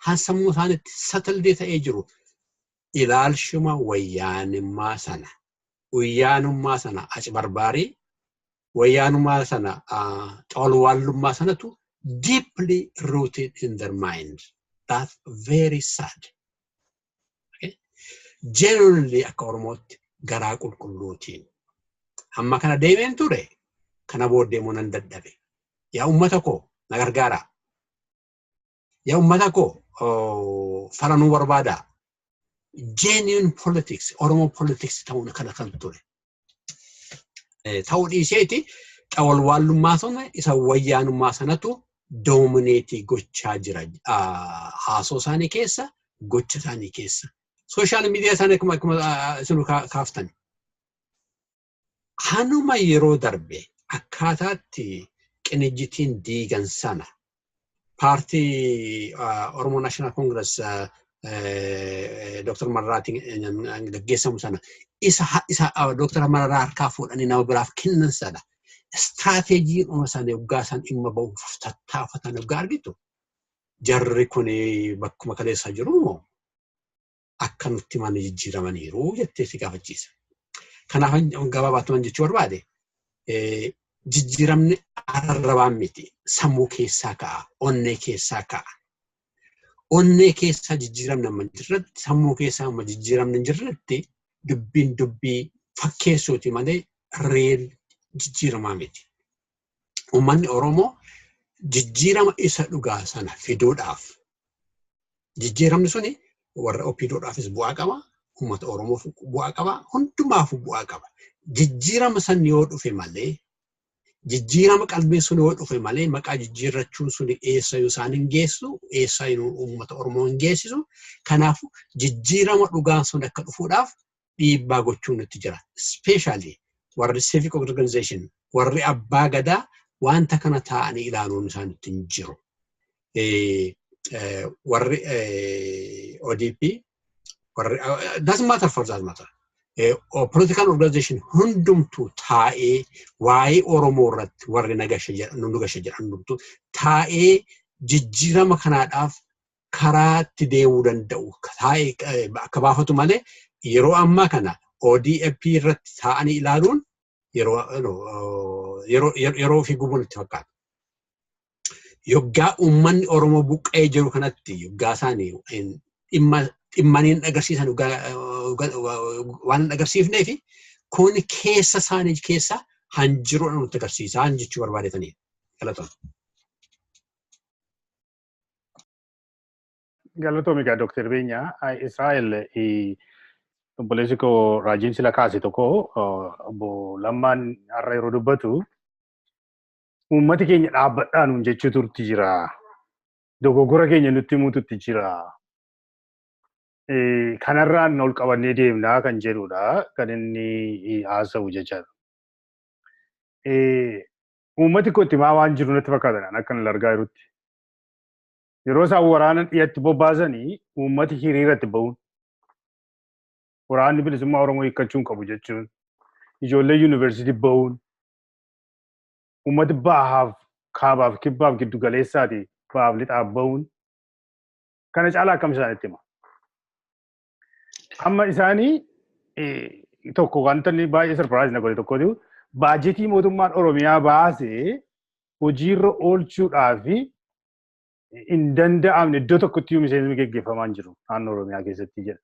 Speaker 3: Han sammuu isaaniitti sataldee ta'ee jiru ilaalshuma wayyaanummaa sana. Wayyaanummaa sana achi barbaarii wayyaanummaa sana xoolwaallummaa sanatu deeply rooted in their mind. That's very sad. Generally akka Oromootti garaa qulqulluutiin. Hamma kana deemeen ture kana booddee nan dadhabe. Yaa uummata koo na gargaaraa. Yaa uummata koo faranuu barbaada. Genuine politics, Oromo politics ta'uun kana kan ture. Ta'uu dhiiseeti xawalwaallummaa sana isa wayyaanummaa sanatu domineetii gochaa jira. Haasoo isaanii keessa, gocha isaanii keessa. Sooshaal miidiyaa isaanii akkuma isin kaaftan. Hanuma yeroo darbe akkaataatti qinijjitiin diigan sana paartii Oromoo National Congress Dr. Marraatiin gaggeessamu sana isa Dr. Marraa harkaa fuudhanii nama biraaf kennan sana istiraatejii sana yoggaa san dhimma ba'uuf tattaafatan yoggaa argitu jarri kun bakkuma kaleessa jiru moo akka nutti mana jijjiiramaniiru jettee si gaafachiisa. Kanaaf gabaabaatuman jechuu barbaade jijjiiramni arrabaan miti sammuu keessaa ka'a, onnee keessaa ka'a. Onnee keessaa jijjiiramni amma jirratti, sammuu keessaa amma jijjiiramni jirratti dubbiin dubbii fakkeessuuti malee reel jijjiiramaa miti. Uummanni Oromoo jijjiirama isa dhugaa sana fiduudhaaf jijjiiramni suni warra opiidoodhaafis bu'aa qaba, uummata Oromoof bu'aa qaba, hundumaaf bu'aa qaba. Jijjiirama san yoo dhufe malee jijjiirama qalbii sun yoo dhufe malee maqaa jijjiirrachuun sun eessa yoo isaan hin geessu, eessa uummata Oromoo hin geessisu. Kanaafuu jijjiirama dhugaan sun akka dhufuudhaaf dhiibbaa gochuun nutti jira. Especially warri civic organization, warri abbaa gadaa wanta kana taa'anii ilaaluun isaanitti hin jiru. Warri ODP, warri doesn't matter for that matter. Political organization hundumtu taa'ee waa'ee Oromoo irratti warri nagasha jedhan hundumtu taa'ee jijjiirama kanaadhaaf karaatti deemuu danda'u taa'ee akka baafatu malee yeroo ammaa kana ODP irratti taa'anii ilaaluun yeroo fi gubuun itti fakkaata. Yoggaa uummanni Oromoo buqqee jiru kanatti yoggaa isaanii dhimmaniin agarsiisan waan agarsiifneef kun keessa isaanii keessa hanjiruudha nutti agarsiisaa jechuu barbaadetanii. Galatoon.
Speaker 1: Galatoon egaa Dr. Beenyaa Israa'el obboleessi koo Raajiin sila kaase tokko obbo Lammaan har'a yeroo dubbatu uummati keenya dhaabbadhaa nuun jechuu turti jira. Dogoggora keenya nutti himuututti jira. Kanarraan ol qabannee deemnaa kan jedhudha kan inni haasa'u jechaadha. Uummati kootti maa waan jiru natti fakkaatan akka inni argaa jirutti. Yeroo isaan waraana dhiyatti bobbaasanii uummati hiriiratti ba'uun waraanni bilisummaa Oromoo hiikkachuu hin qabu jechuun ijoollee yuunivarsiitii ba'uun uummati bahaaf kaabaaf kibbaaf giddu galeessaati bahaaf lixaaf ba'uun kana caalaa akkam isaanitti hima. Amma isaanii tokko wanta inni baay'ee surprise na godhe tokkotu baajetii mootummaan Oromiyaa baasee hojiirra oolchuudhaaf hin danda'amne iddoo tokkotti miseensi geggeeffamaa hin jiru naannoo Oromiyaa keessatti jedha.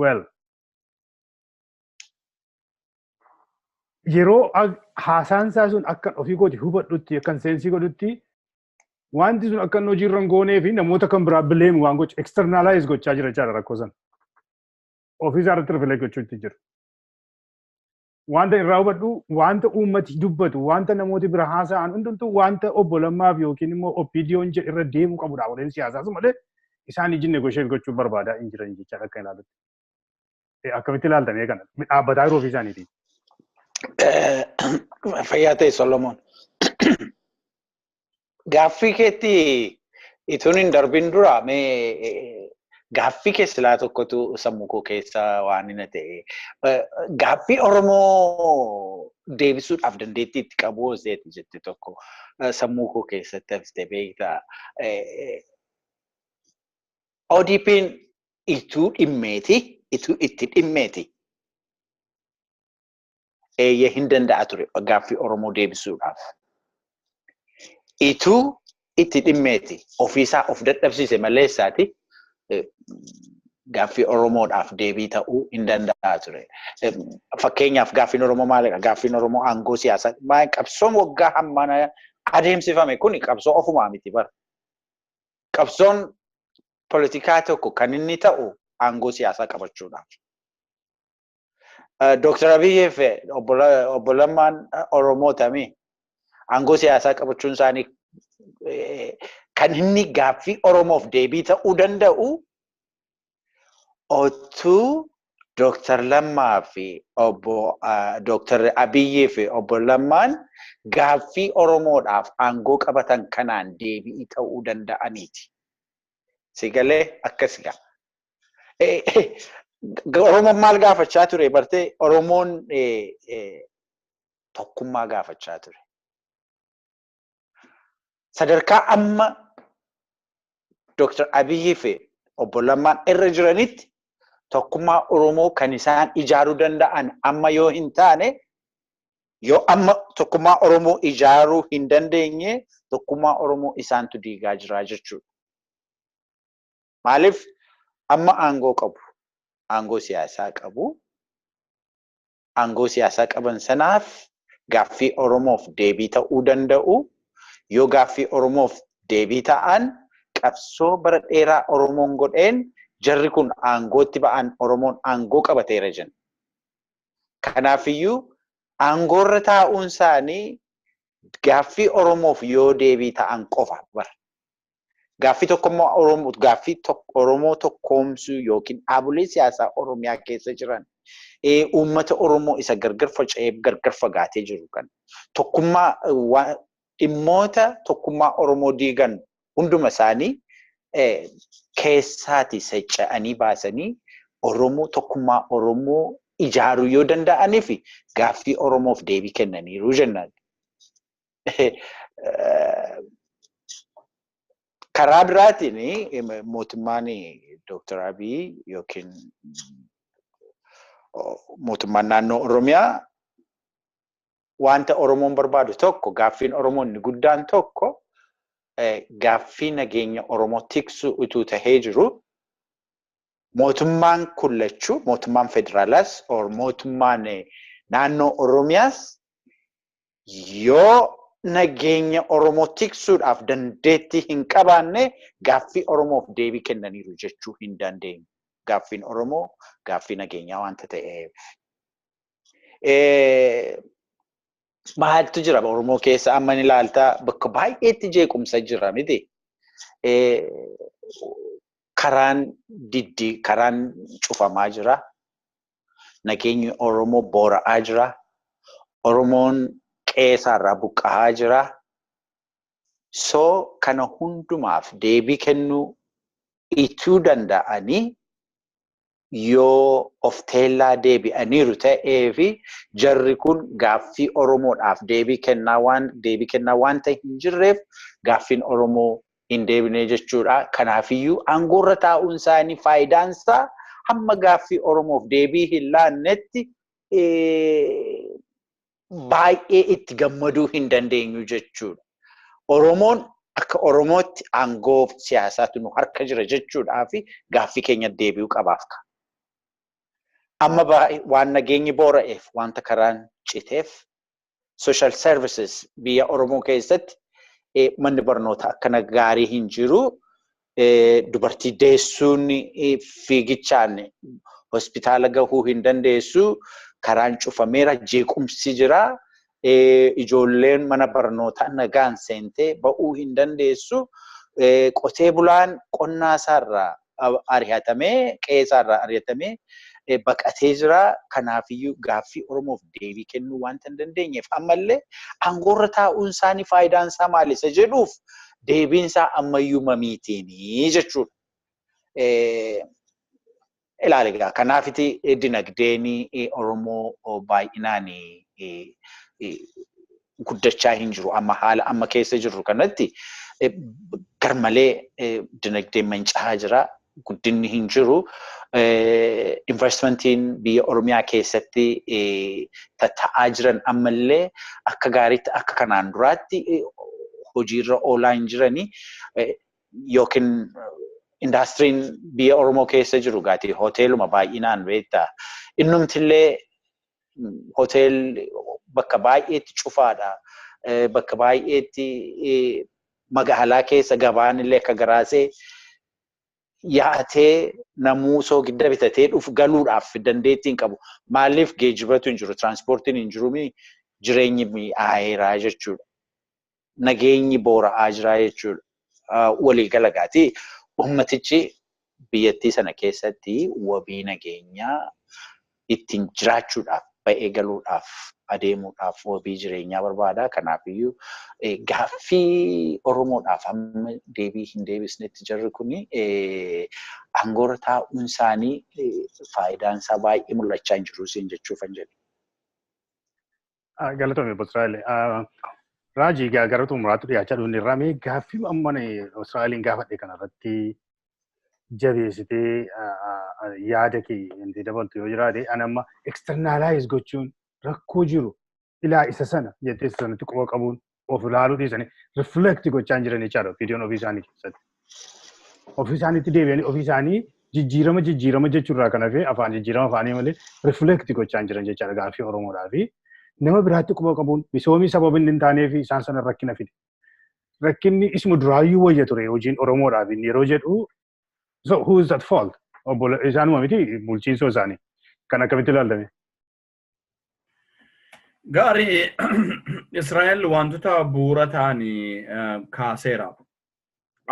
Speaker 1: Well, yeroo haasaan isaa sun akka ofii kooti hubadhutti akkan seensii godhutti wanti sun akka hojiirra hin goonee fi namoota kan biraa bileem waan gocha externalize gochaa jira jechaadha rakkoo sana. Ofii isaa irratti rifilee gochuutti jiru. Wanta irraa hubadhu wanta uummati dubbatu wanta namooti bira haasa'an hundumtuu wanta obbo Lammaaf yookiin immoo OPDO'n irra deemuu qabudha waliin siyaasaas malee isaan ijji negotiate gochuu barbaadaa hin jiran jechaadha akka ilaalutti. Akkamitti ilaaltamee kana dhaabbataa yeroo ofii isaaniiti.
Speaker 2: Fayyaa ta'e Solomoon. Gaaffii keetti ituun hin darbin dura gaaffii keessaa tokkotu sammuu koo keessa waan hin ta'e. Gaaffii Oromoo deebisuudhaaf dandeettii itti qabu hoseeti jette tokko sammuu koo keessatti hafiste beektaa. ODP'n ituu dhimmeeti, ituu itti dhimmeeti. Eeyyee hin danda'a ture gaaffii Oromoo deebisuudhaaf. Ituu itti dhimmeeti ofiisaa of dadhabsiise maleessaati. Gaaffii Oromoodhaaf deebii ta'uu hin danda'a ture. Fakkeenyaaf gaaffiin Oromoo maalidha? Gaaffiin Oromoo aangoo siyaasaa qabsoon waggaa hammaan adeemsifame kun qabsoo ofumaa miti bara. qabsoon politikaa tokko kan inni ta'u aangoo siyaasaa qabachuudhaaf. Dr. Abiy fi obbo Lammaan Oromootamii aangoo siyaasaa qabachuun isaanii kan inni gaaffii Oromoof deebii ta'uu danda'u otuu Dr. Lammaa fi Dr. Abiy fi obbo Lammaan gaaffii Oromoodhaaf aangoo qabatan kanaan deebii ta'uu danda'aniiti. Sigalee akkasiga. Oromoon maal gaafachaa ture bartee Oromoon tokkummaa gaafachaa ture. Sadarkaa amma Dr. Abiy fi obbo Lammaan irra jiranitti tokkummaa Oromoo kan isaan ijaaruu danda'an amma yoo hin taane yoo amma tokkummaa Oromoo ijaaruu hin dandeenye tokkummaa Oromoo isaantu diigaa jira jechuudha. Maaliif amma aangoo qabu, aangoo siyaasaa qabu, aangoo siyaasaa qaban sanaaf gaaffii Oromoof deebii ta'uu danda'u. Yoo gaaffii Oromoof deebii ta'an qabsoo bara dheeraa Oromoon godheen jarri kun aangootti ba'an Oromoon aangoo qabateera jenna. Kanaafiyyuu aangoorra taa'uun isaanii gaaffii Oromoof yoo deebii ta'an qofa bara. Gaaffii tokkummaa Oromoo, gaaffii Oromoo tokkoomsuu yookiin dhaabolee siyaasaa Oromiyaa keessa jiran uummata Oromoo isa gargar faca'ee gargar fagaatee jiru kan tokkummaa dhimmoota tokkummaa Oromoo diigan hunduma isaanii keessaati socho'anii baasanii Oromoo tokkummaa Oromoo ijaaruu yoo danda'anii fi gaaffii Oromoof deebii kennaniiru jennaan. Karaa biraatiin mootummaan Dr. Abiy yookiin mootummaan naannoo Oromiyaa wanta Oromoon barbaadu tokko gaaffiin Oromoon inni guddaan tokko gaaffii nageenya Oromoo tiksuu utuu tahee jiru mootummaan kullachuu mootummaan federaalaas or mootummaan naannoo Oromiyaas yoo nageenya Oromoo tiksuudhaaf dandeettii hin qabaanne gaaffii Oromoof deebii kennaniiru jechuu hin dandeenyu. Gaaffiin Oromoo gaaffii nageenyaa wanta ta'eef. Maaltu jira Oromoo keessa amma ni ilaaltaa bakka baay'eetti jeequmsa jira miti. Karaan cufamaa jira. Nageenyi Oromoo boora'aa jira. Oromoon qe'eerraa buqqa'aa jira. So kana hundumaaf deebii kennuu ituu danda'anii yoo of teellaa deebi'aniiru ta'ee fi jarri kun gaaffii Oromoodhaaf deebii kennaa waan ta'e hin jirreef gaaffiin Oromoo hin deebine jechuudha. Kanaafiyyuu aangoorra taa'uun isaanii faayidaan isaa hamma gaaffii Oromoof deebii hin laannetti baay'ee itti gammaduu hin dandeenyu jechuudha. Oromoon akka Oromootti aangoo siyaasaatu nu harka jira jechuudhaa fi gaaffii keenya deebi'uu qabaaf. Amma waan nageenyi boora'eef wanta karaan citeef social services biyya Oromoo keessatti manni barnoota akkana gaarii hin jiru. Dubartii deessuun fiigichaan hospitaala gahuu hin dandeessu. Karaan cufameera, jeequmsi jira. Ijoolleen mana barnootaa nagaan seentee ba'uu hin dandeessu. Qotee bulaan qonnaa isaarraa ari'atamee, qe'ee isaarraa ari'atamee baqatee jira. Kanaafiyyuu gaaffii Oromoof deebii kennuu wanta hin dandeenyeef ammallee aangoorra taa'uun isaanii faayidaan isaa maali isa jedhuuf deebiin isaa ammayyuu mamiitiini jechuudha. Ilaaligaa kanaafiti dinagdeen Oromoo baay'inaan guddachaa hin jiru. Amma haala amma keessa jirru kanatti garmalee dinagdeen manca'aa jira. Guddinni hin jiru. Investmentiin biyya Oromiyaa keessatti tatta'aa jiran ammallee akka gaariitti akka kanaan duraatti hojiirra oolaa hin jirani yookiin industiriin biyya Oromoo keessa jiru gaati hoteeluma baay'inaan beektaa. Innumtillee hotel bakka baay'eetti cufaadha. Bakka baay'eetti magaalaa keessa gabaan illee akka garaasee yaatee namuu soogidda bitatee dhufu galuudhaaf dandeettii hin qabu. Maaliif geejjibatu hin jiru, tiraanspoortiin hin jiru, jireenyi mi'aayeraa jechuudha. Nageenyi boora'aa jiraa jechuudha. Walii galagaati. Uummatichi biyyattii sana keessatti wabii nageenyaa ittiin jiraachuudhaaf, ba'ee galuudhaaf, adeemuudhaaf wabii jireenyaa barbaada. Kanaafiyyuu gaaffii Oromoodhaaf amma deebii hin deebisnetti jirru kuni aangoorra taa'uun isaanii faayidaan isaa baay'ee mul'achaa hin jiru siin jechuufan jedhe.
Speaker 1: Galatoomii Israa'el. Raajii gara xumuraatti dhiyaachaa dhuunfa irraa mee gaaffii amma Israa'eliin gaafadhe kanarratti jabeessitee yaada kee inti dabaltu yoo jiraate ani amma externalize gochuun rakkoo jiru ilaa isa sana jettee isa sanatti quba qabuun of ilaaluu dhiisanii reflect gochaa jiran jechaadha viidiyoon ofii isaanii keessatti. Ofii isaaniitti deebi'anii ofii isaanii jijjiirama jechuurraa kan hafe afaan jijjiirama afaanii malee reflect gochaa jiran jechaadha gaaffii Oromoodhaa fi nama biraatti quba qabuun misoomii sababa inni hin taanee fi isaan sana rakkina fide. Rakkinni isuma duraayyuu wayya ture hojiin Oromoodhaaf yeroo jedhu so who is at fault? Isaanuma miti bulchiinsoo isaanii kan akkamitti ilaallame?
Speaker 4: Gaarii Israa'el wantoota bu'uura ta'anii kaaseera.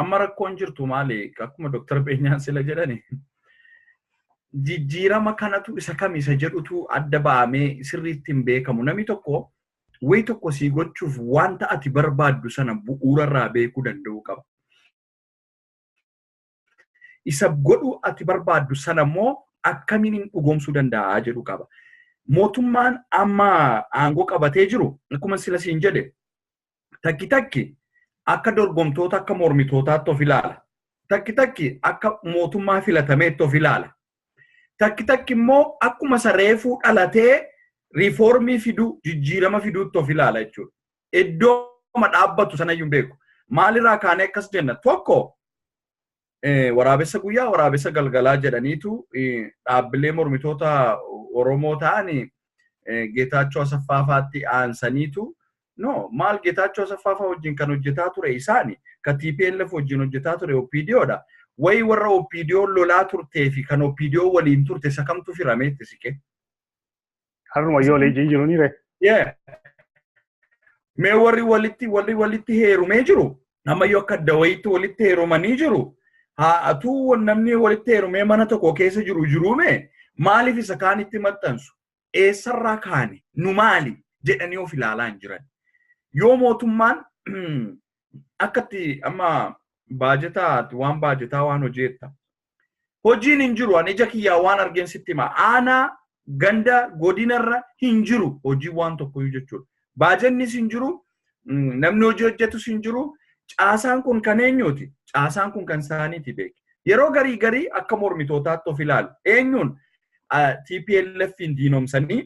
Speaker 4: Amma rakkoon jirtu maali? Akkuma Dr. Beenyaan sila jedhani. Jijjiirama kanatu isa kam isa jedhutu adda ba'amee sirriitti hin beekamu. Namni tokko wayi tokko sii gochuuf wanta ati barbaaddu sana bu'uurarraa beekuu danda'uu qaba. Isa godhu ati barbaaddu sana immoo akkamiin dhugoomsuu danda'a jedhu qaba. Mootummaan amma aangoo qabatee jiru akkuma sila siin jedhe takki akka dorgomtoota akka mormitootaatti of ilaala. Takki akka mootummaa filatameetti of ilaala. Takki immoo akkuma sareefuu dhalatee riifoormii fiduu jijjiirama fiduutti of ilaala jechuudha. Iddoo dhaabbatu sanayyuu beeku. Maalirraa kaanee akkas jenna tokko waraabessa guyyaa waraabessa galgalaa jedhaniitu dhaabbilee mormitoota Oromoo ta'anii Geetaachoo Asaffaafaatti aansaniitu maal Geetaachoo Asaffaafa wajjin kan hojjetaa ture isaani ka TPLF wajjin hojjetaa ture OPDOdha. Wayi warra OPDO lolaa turtee fi kan OPDO waliin turte isa kamtu firameetti siqe.
Speaker 1: Haruma yoo leenjiin jiru ni re.
Speaker 4: Mee warri walitti heerumee jiru. Amma yoo akka dawayitti walitti heerumanii jiru. Atuu namni walitti heerumee mana tokko keessa jiruume maaliif isa kaanitti maxxansu? Eessarraa kaane nu maali jedhanii of ilaalaa hin jiran. Yoo mootummaan akkatti amma baajetaati waan baajetaa waan hojjetta. Hojiin hin jiru ani ija kiyyaa waan argeen sitti hima. Aanaa ganda godinarra hin jiru hojii waan tokkoyyuu jechuudha. Baajennis hin jiru, namni hojii hojjetus hin jiru. Caasaan kun kan eenyuuti? Caasaan kun kan isaaniiti beeki. Yeroo garii akka mormitootaatti of ilaalu. Eenyuun TPLFin diinomsanii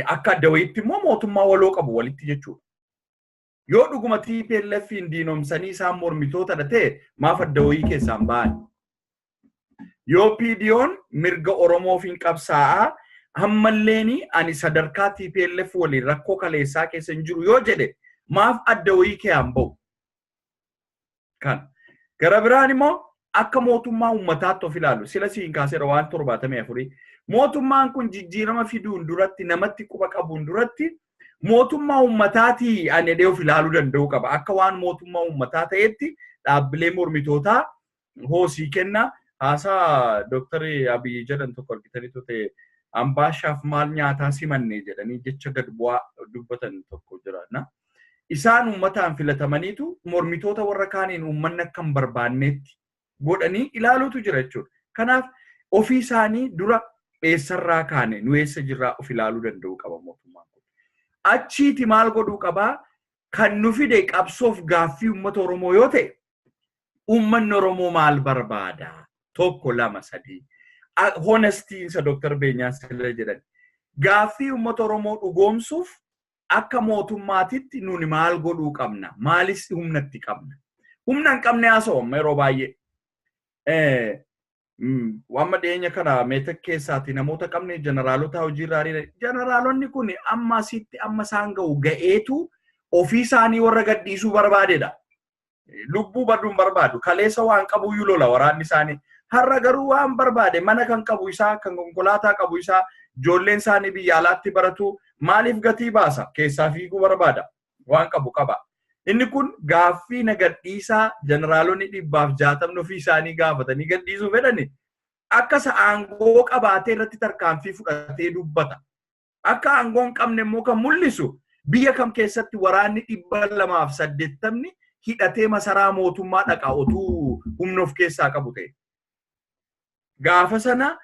Speaker 4: akka adda wayiitti immoo mootummaa waloo qabu walitti jechuudha. Yoo dhuguma TPLFin diinomsanii isaan mormitoota ta'e maaf adda wayii keessaan ba'an? Yoo PDO'n mirga Oromoofiin qabsaa'aa ammalleeni ani sadarkaa TPLF waliin rakkoo kaleessaa keessa hin jiru yoo jedhe maaf adda wayii keeyaan ba'u? Kan gara biraan immoo akka mootummaa uummataatti of ilaalu sila siin kaaseera waan 74 mootummaan kun jijjiirama fiduun duratti namatti quba qabuun duratti mootummaa uummataatii ani edee of ilaaluu danda'uu qaba. Akka waan mootummaa uummataa ta'etti dhaabbilee mormitootaa hoosii kenna. Haasaa Dr. Abiy jedhan tokko argitanii ta'e ambaashaaf maal nyaataa simanne jedhanii jecha gad bu'aa dubbatan tokko jira. Isaan uummataan filatamaniitu mormitoota warra kaaniin uummanni akka hin barbaanneetti godhanii ilaaluutu jira jechuudha. Kanaaf ofii isaanii dura eessarraa kaane nu eessa jirraa of ilaaluu danda'uu qaba mootummaan kun. Achiiti maal godhuu qabaa? Kan nu fide qabsoof gaaffii uummata Oromoo yoo ta'e uummanni Oromoo maal barbaada? Tokko lama sadii. Honestiinsa Dr. Beenyaan sila jedhan. Gaaffii uummata Oromoo dhugoomsuuf akka mootummaatitti nuni maal godhuu qabna? Maalis humnatti qabna? Humna hin qabne haasa'u yeroo baay'ee. Wamma dhiyeenya kana meetek keessaati namoota qabne jeneraalota hojiirraa ariire. Jeneraalonni kun amma asitti amma isaan ga'u ga'eetu ofii isaanii warra gadhiisuu barbaadedha. Lubbuu baduun barbaadu. Kaleessa waan qabu iyyuu lola waraanni isaanii. Har'a garuu waan barbaade mana kan qabu isaa, kan konkolaataa qabu isaa, ijoolleen isaanii biyya alaatti baratu maaliif gatii baasa? Keessaa fiiguu barbaada. Waan qabu qaba. Inni kun gaaffii na gadhiisaa jeneraalonni 160 ofii isaanii gaafatanii gadhiisuu fedhani. Akka aangoo qabaatee irratti tarkaanfii fudhatee dubbata. Akka aangoo hin qabne immoo kan mul'isu biyya kam keessatti waraanni 280 hidhatee masaraa mootummaa dhaqa otuu humna of keessaa qabu ta'e. Gaafa sana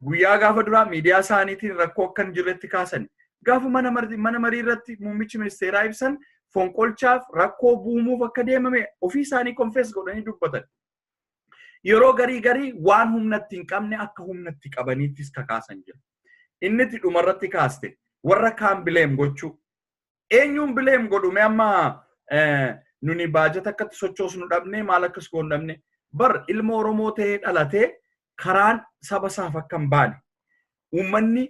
Speaker 4: guyyaa gaafa duraa miidiyaa isaaniitiin rakkoo akka hin jirretti kaasan. Gaafa mana marii irratti muummichi ministeeraa ibsan fonqolchaaf rakkoo buumuuf akka deemame ofii isaanii konfees godhanii dubbatan. Yeroo garii waan humnatti hin qabne akka humnatti qabaniittis kakaasan jira. Inni itti dhumarratti kaaste warra kaan bileem gochuu. Eenyuun bileem godhume amma nuni baajata akkatti sochoosnu dhabne maal akkas goon dhabne bar ilma Oromoo ta'ee dhalatee karaan saba isaaf akka hin baane. Uummanni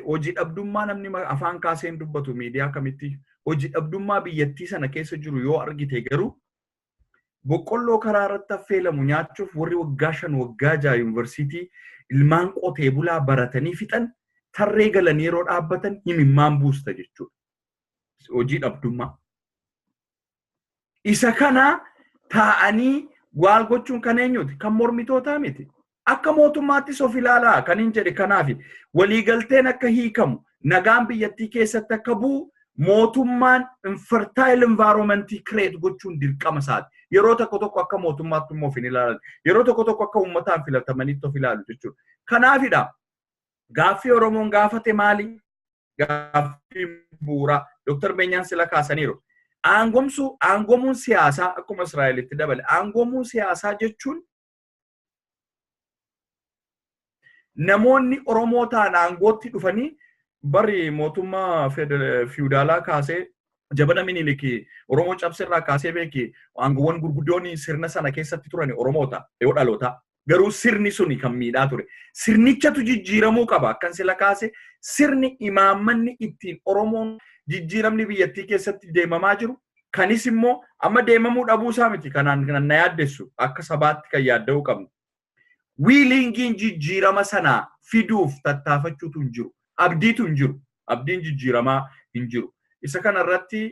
Speaker 4: hojii dhabdummaa namni afaan kaaseen dubbatu miidiyaa kamitti hojii dhabdummaa biyyattii sana keessa jiru yoo argite garuu boqqolloo karaa irratti affeelamu nyaachuuf warri waggaa 5 waggaa 6 yuunivarsiitii ilmaan qotee bulaa baratanii fixan tarree galan yeroo dhaabbatan himimmaan buusta jechuudha. Hojii dhabdummaa. Isa kana taa'anii waal gochuun kan eenyuti? Kan mormitootaa miti. Akka mootummaattis of ilaalaa kan hin jedhe kanaafi waliigalteen akka hiikamu nagaan biyyattii keessatti akka bu'u mootummaan infertile environment create gochuun dirqama isaati. Yeroo tokko akka mootummaatti immoo of ilaalan. Yeroo tokko akka uummataan filatamanitti of ilaalu jechuudha. Kanaafidha gaaffii Oromoon gaafate maali? Gaaffii bu'uuraa Dr. Beenyaan sila kaasaniiru. Aangomuun siyaasaa akkuma Israa'elitti dabale. Aangomuun siyaasaa jechuun namoonni Oromoo ta'an aangootti dhufanii bari mootummaa fiudaalaa kaasee jabana Minilikii Oromoo cabsirraa kaasee beeki aangoowwan gurguddoon sirna sana keessatti turan Oromoota yoo dhaloota. Garuu sirni suni kan miidhaa ture. Sirnichatu jijjiiramuu qaba. Akkan sila kaase sirni imaammanni ittiin Oromoon jijjiiramni biyyattii keessatti deemamaa jiru. Kanis immoo amma deemamuu dhabuu isaa miti kanaan na yaaddessu akka sabaatti kan yaadda'uu qabnu. Wiilingiin jijjiirama sanaa fiduuf tattaafachuutu hin jiru. Abdiitu hin jiru. Abdiin jijjiiramaa hin jiru. Isa kana irratti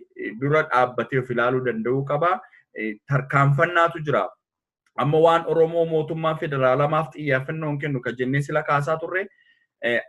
Speaker 4: dura dhaabbatee of ilaaluu danda'uu qaba. Tarkaanfannaatu jira. Amma waan Oromoo mootummaa federaalamaaf xiyyeeffannoon kennu kan jennee sila kaasaa turre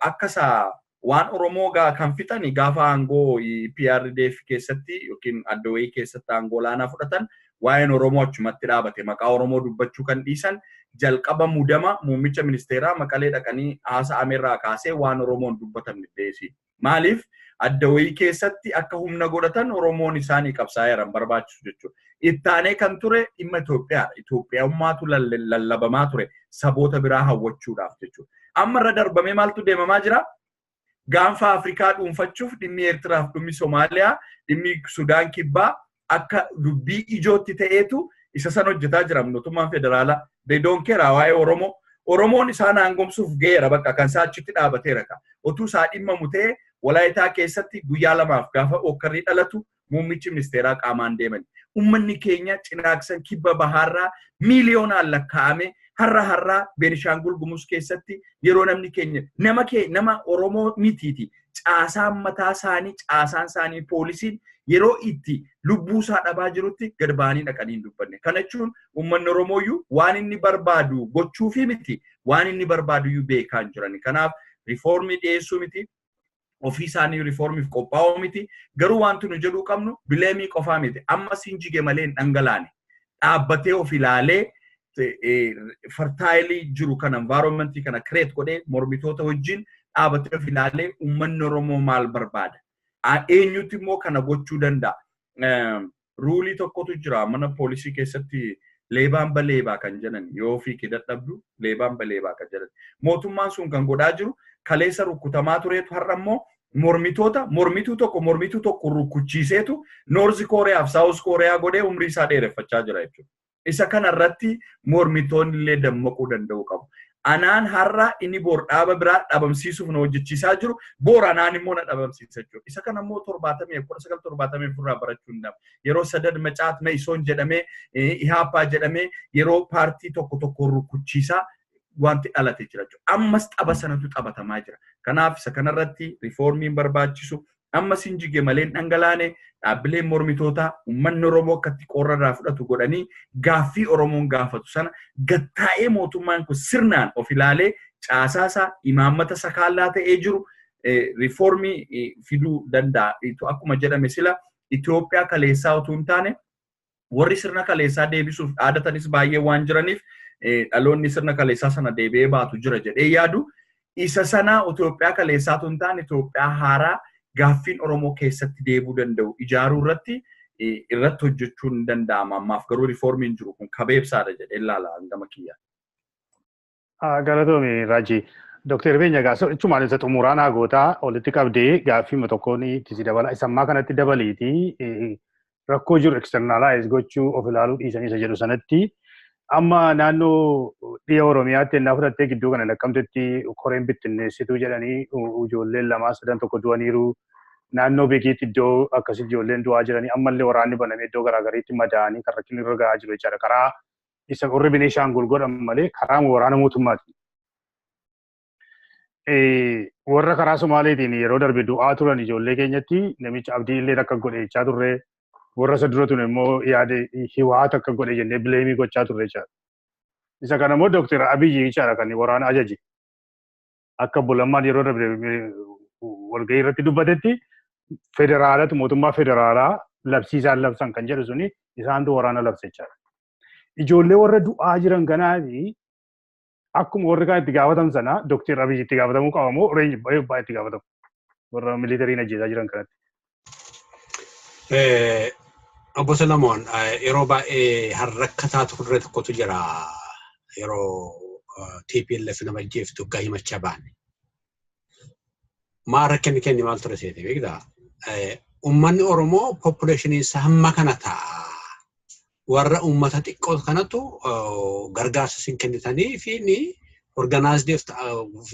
Speaker 4: akkasaa waan Oromoo kan fixani gaafa aangoo PRDF keessatti yookiin adda wayii keessatti aangoo olaanaa fudhatan waa'een Oromoo achumatti dhaabate maqaa Oromoo dubbachuu kan dhiisan jalqaba mudama muummicha ministeeraa Maqalee dhaqanii haasa'amerraa kaasee waan Oromoon dubbatamne deesi. Maaliif adda wayii keessatti akka humna godhatan Oromoon isaanii qabsaa'eeran barbaachisu jechuudha. Ittaanee kan ture dhimma Itoophiyaadha. Itoophiyaummaatu lallabamaa ture saboota biraa hawwachuudhaaf jechuudha. Amma irra darbamee maaltu deemamaa jira? Gaanfa Afrikaa dhuunfachuuf dhimmi Eertiraaf dhimmi Somaaliyaa, dhimmi Sudaan kibbaa akka dubbii ijootti ta'eetu isa san hojjetaa jira mootummaan federaalaa. They don't care waa'ee Oromoo. Oromoon isaan aangomsuuf ga'eera bakka kan isaa achitti dhaabateera ka. Otuu isaa dhimmamu ta'e Walaayitaa keessatti guyyaa lamaaf gaafa okkarrii dhalatu muummichi ministeeraa qaamaan deeman. Uummanni keenya cinaaksan kibba bahaarraa miiliyoonaan lakkaa'ame har'a Beenishaangul Gumuz keessatti yeroo namni keenya nama Oromoo mitiiti. Caasaan mataa isaanii, caasaan isaanii poolisiin yeroo itti lubbuu isaa dhabaa jirutti gad ba'anii dhaqanii dubbanne. Kana jechuun uummanni Oromooyyuu waan inni barbaadu gochuufi miti, waan inni barbaaduyyuu beekaa hin jirani. Kanaaf riifoormii dhiyeessuu miti. Ofii isaanii riifoormiif qophaa'uu miti. Garuu wanti nu jedhuu qabnu bileemii qofaa miti. Amma sinjige malee hin dhangalaane. Dhaabbatee of ilaalee fertaayilii jiru kana environmentii kana create godhee mormitoota wajjin dhaabbatee of ilaalee uummanni Oromoo maal barbaada. Eenyutti immoo kana gochuu danda'a. Ruulii tokkotu jira mana poolisii keessatti leebaan baleebaa kan jedhan yoo ofii kee dadhabdu leebaan baleebaa kan jedhan. Mootummaan sun kan godhaa jiru kaleessa rukkutamaa tureetu har'a immoo mormituu tokko rukkuchiiseetu Noorzi Kooriyaaf Saawus Kooriyaa godhee umrii isaa dheereffachaa jira jechuudha. Isa kana irratti mormitoonni illee dammaquu danda'u qabu. Anaan har'a inni boor dhaaba biraa dhabamsiisuuf na hojjechiisaa jiru boor anaan immoo na dhabamsiisa jechuudha. Isa kana immoo 1970 irraa barachuu hin danda'amu. Yeroo sadad macaat Me'isoon jedhamee Ihaappaa jedhamee yeroo paartii tokko rukuchiisaa wanti dhalate jira jechuudha. Ammas xaba sanatu xabatamaa jira. Kanaaf isa kanarratti riifoormiin barbaachisu ammas hin jige malee dhangalaane dhaabbileen mormitootaa uummanni Oromoo akkatti qorrarraa fudhatu godhanii gaaffii Oromoon gaafatu sana gattaa'ee mootummaan kun sirnaan of ilaalee caasaasaa imaammata sakaallaa ta'ee jiru riifoormii fiduu danda'a. Akkuma jedhame sila Itoophiyaa kaleessaa utuu hin taane warri sirna kaleessaa deebisuuf dhaadatanis baay'ee waan jiraniif dhaloonni sirna kaleessaa sana deebi'ee baatu jira jedhee yaadu. Isa sana Itoophiyaa kaleessaa utuu hin taane Itoophiyaa haaraa gaaffiin Oromoo keessatti deebuu danda'u ijaaruu irratti hojjechuun danda'ama. Ammaaf garuu riifoormiin jiru kun kabeebsaadha jedhee ilaala hangama kiyya.
Speaker 1: Galatoomi Raajii. Dooktar Beenya Gaasoo jechuun isa xumuraan hagootaa walitti qabdee gaaffii tokkoon itti dabala. Isammaa kanatti dabaliitii rakkoo jiru eksternaalaayiz gochuu of ilaaluu dhiisanii isa jedhu sanatti amma naannoo dhiya Oromiyaatti ennaa fudhattee gidduu kana Naqqamtetti koreen bittinneessituu jedhanii ijoolleen lamaa sadan tokko du'aniiru. Naannoo beekiitti iddoo akkasii ijoolleen du'aa jiranii ammallee waraanni banamee iddoo garaagaraatti madaa'anii kan rakkinni irra gahaa jiru jechaadha. Karaa isa qorri Beneeshaangul godhan malee karaa waraana mootummaati. Warra karaa Somaaleetiin yeroo darbe du'aa turan ijoollee keenyatti namicha abdii illee akka godhe jechaa turre. Warra isa dura tun immoo yaada hiwaata akka godhe jennee bileemii gochaa turre jechaadha. Isa kana immoo Dooktar Abiyyi jechaadha kan waraana ajaje. Akka bulammaan yeroo darbe walgahii irratti dubbatetti federaalatu mootummaa federaalaa labsiisaan labsan kan jedhu suni isaantu waraana labse jechaadha. Ijoollee warra du'aa jiran kanaafi akkuma warri kaan itti gaafatamu sana Dooktar Abiyyi itti gaafatamuu qaba moo baay'ee itti gaafatamu warra militariin ajjeesaa jiran kanatti.
Speaker 3: Obbo Salamoon yeroo baay'ee harrakkataa turre tokkotu jira yeroo TPLF nama ajjeeftu gaa himachaa baane. Maa rakkinni kenni maal ture seete beektaa? Uummanni Oromoo population isaa hamma kana ta'a. Warra uummata xiqqoo kanatu gargaarsa isin kennitanii fi ni organized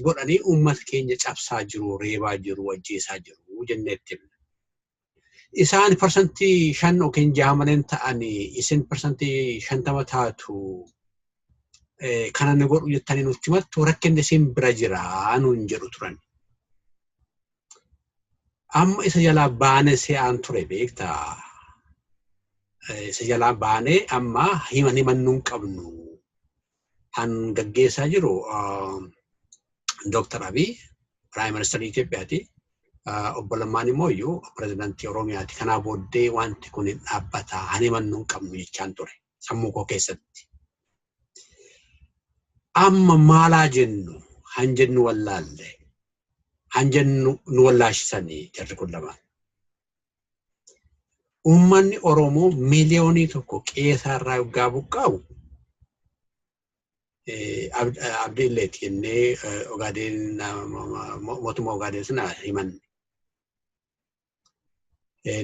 Speaker 3: godhanii uummata keenya cabsaa jiru, reebaa jiru, ajjeesaa jiru jenneetti. Isaan persentii 5 yookiin 6 maleen ta'anii isin persentii 50 taatu kana ni godhu jettanii nutti himattu rakkinni isin bira jira nuun jedhu turan. Amma isa jalaa baane se'aan ture beektaa. Isa jalaa baane amma himannuun qabnu. Han gaggeessaa jiru Dr. Abiy Prime Minister Itoophiyaati. Obbo Lammaan immoo iyyuu pirezidaantii Oromiyaati. Kanaa booddee wanti kun hin dhaabbata. Ani himannuun qabnu jechaan ture sammuu koo keessatti. Amma maalaa jennu han jennu wallaalle. Han jennu nu wallaashisanii jarri kun lamaan. Uummanni Oromoo miliyoonii tokko qeesaarraa yoggaa buqqaa'u abdii illeeti jennee Ogaadeen mootummaa Ogaadeen sana himanne.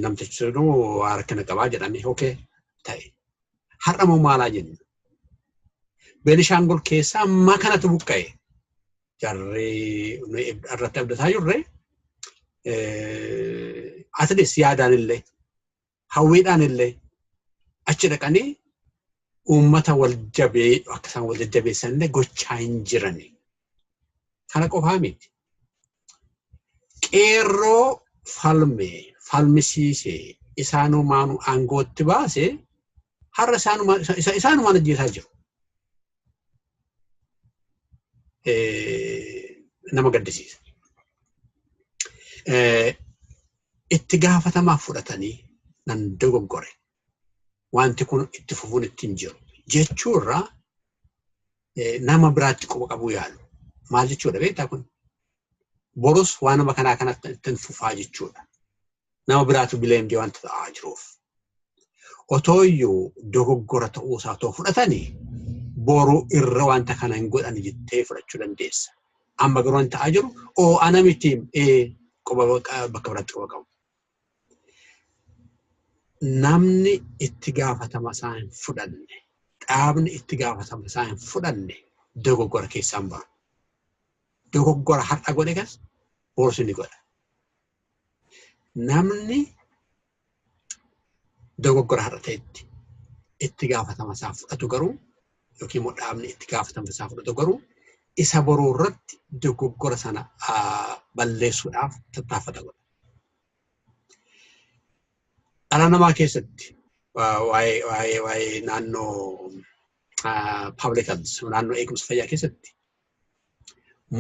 Speaker 3: Namtichi sunuu harkina qabaa jedhanii okee ta'e. Har'a moo maalaa jennu? Beenishaangul keessaa amma kanatu buqqa'e. Jarri irratti abdataa jirre atleast yaadaan illee hawwiidhaan illee achi dhaqanii uummata wal jabee akka isaan wal jajjabeessan illee gochaa hin jirani. Kana qofaa miti. Qeerroo falmisiisee isaanumaanu aangootti baasee har'a isaanumaan ajjeesaa jiru. Nama gaddisiisa. Itti gaafatamaa fudhatanii nan dogoggore. Wanti kun itti fufuun ittiin jiru. Jechuurraa nama biraatti quba qabuu yaalu. Maal jechuudha beektaa kun? Borus waan nama kanaa kanatti ittiin fufaa jechuudha. Nama biraatu bileemdee wanta ta'aa jiruuf. Otoo iyyuu dogoggora ta'uusaa otoo fudhatanii boruu irra wanta kana hin godhan jettee fudhachuu dandeessa. Amma garuu wanta ta'aa jiru ana miti bakka biraatti quba qabu. Namni itti gaafatama isaa hin fudhanne, dhaabni itti gaafatama isaa hin fudhanne dogoggora keessaan baru. Dogoggora har'a godhe kas boorsi ni godha. Namni dogoggora har'a ta'etti itti gaafatama isaa fudhatu garuu yookiin immoo dhaabni itti gaafatama isaa fudhatu garuu isa boruu irratti dogoggora sana balleessuudhaaf tattaaffata godha. Dhala namaa keessatti waa'ee naannoo public health naannoo eegumsa fayyaa keessatti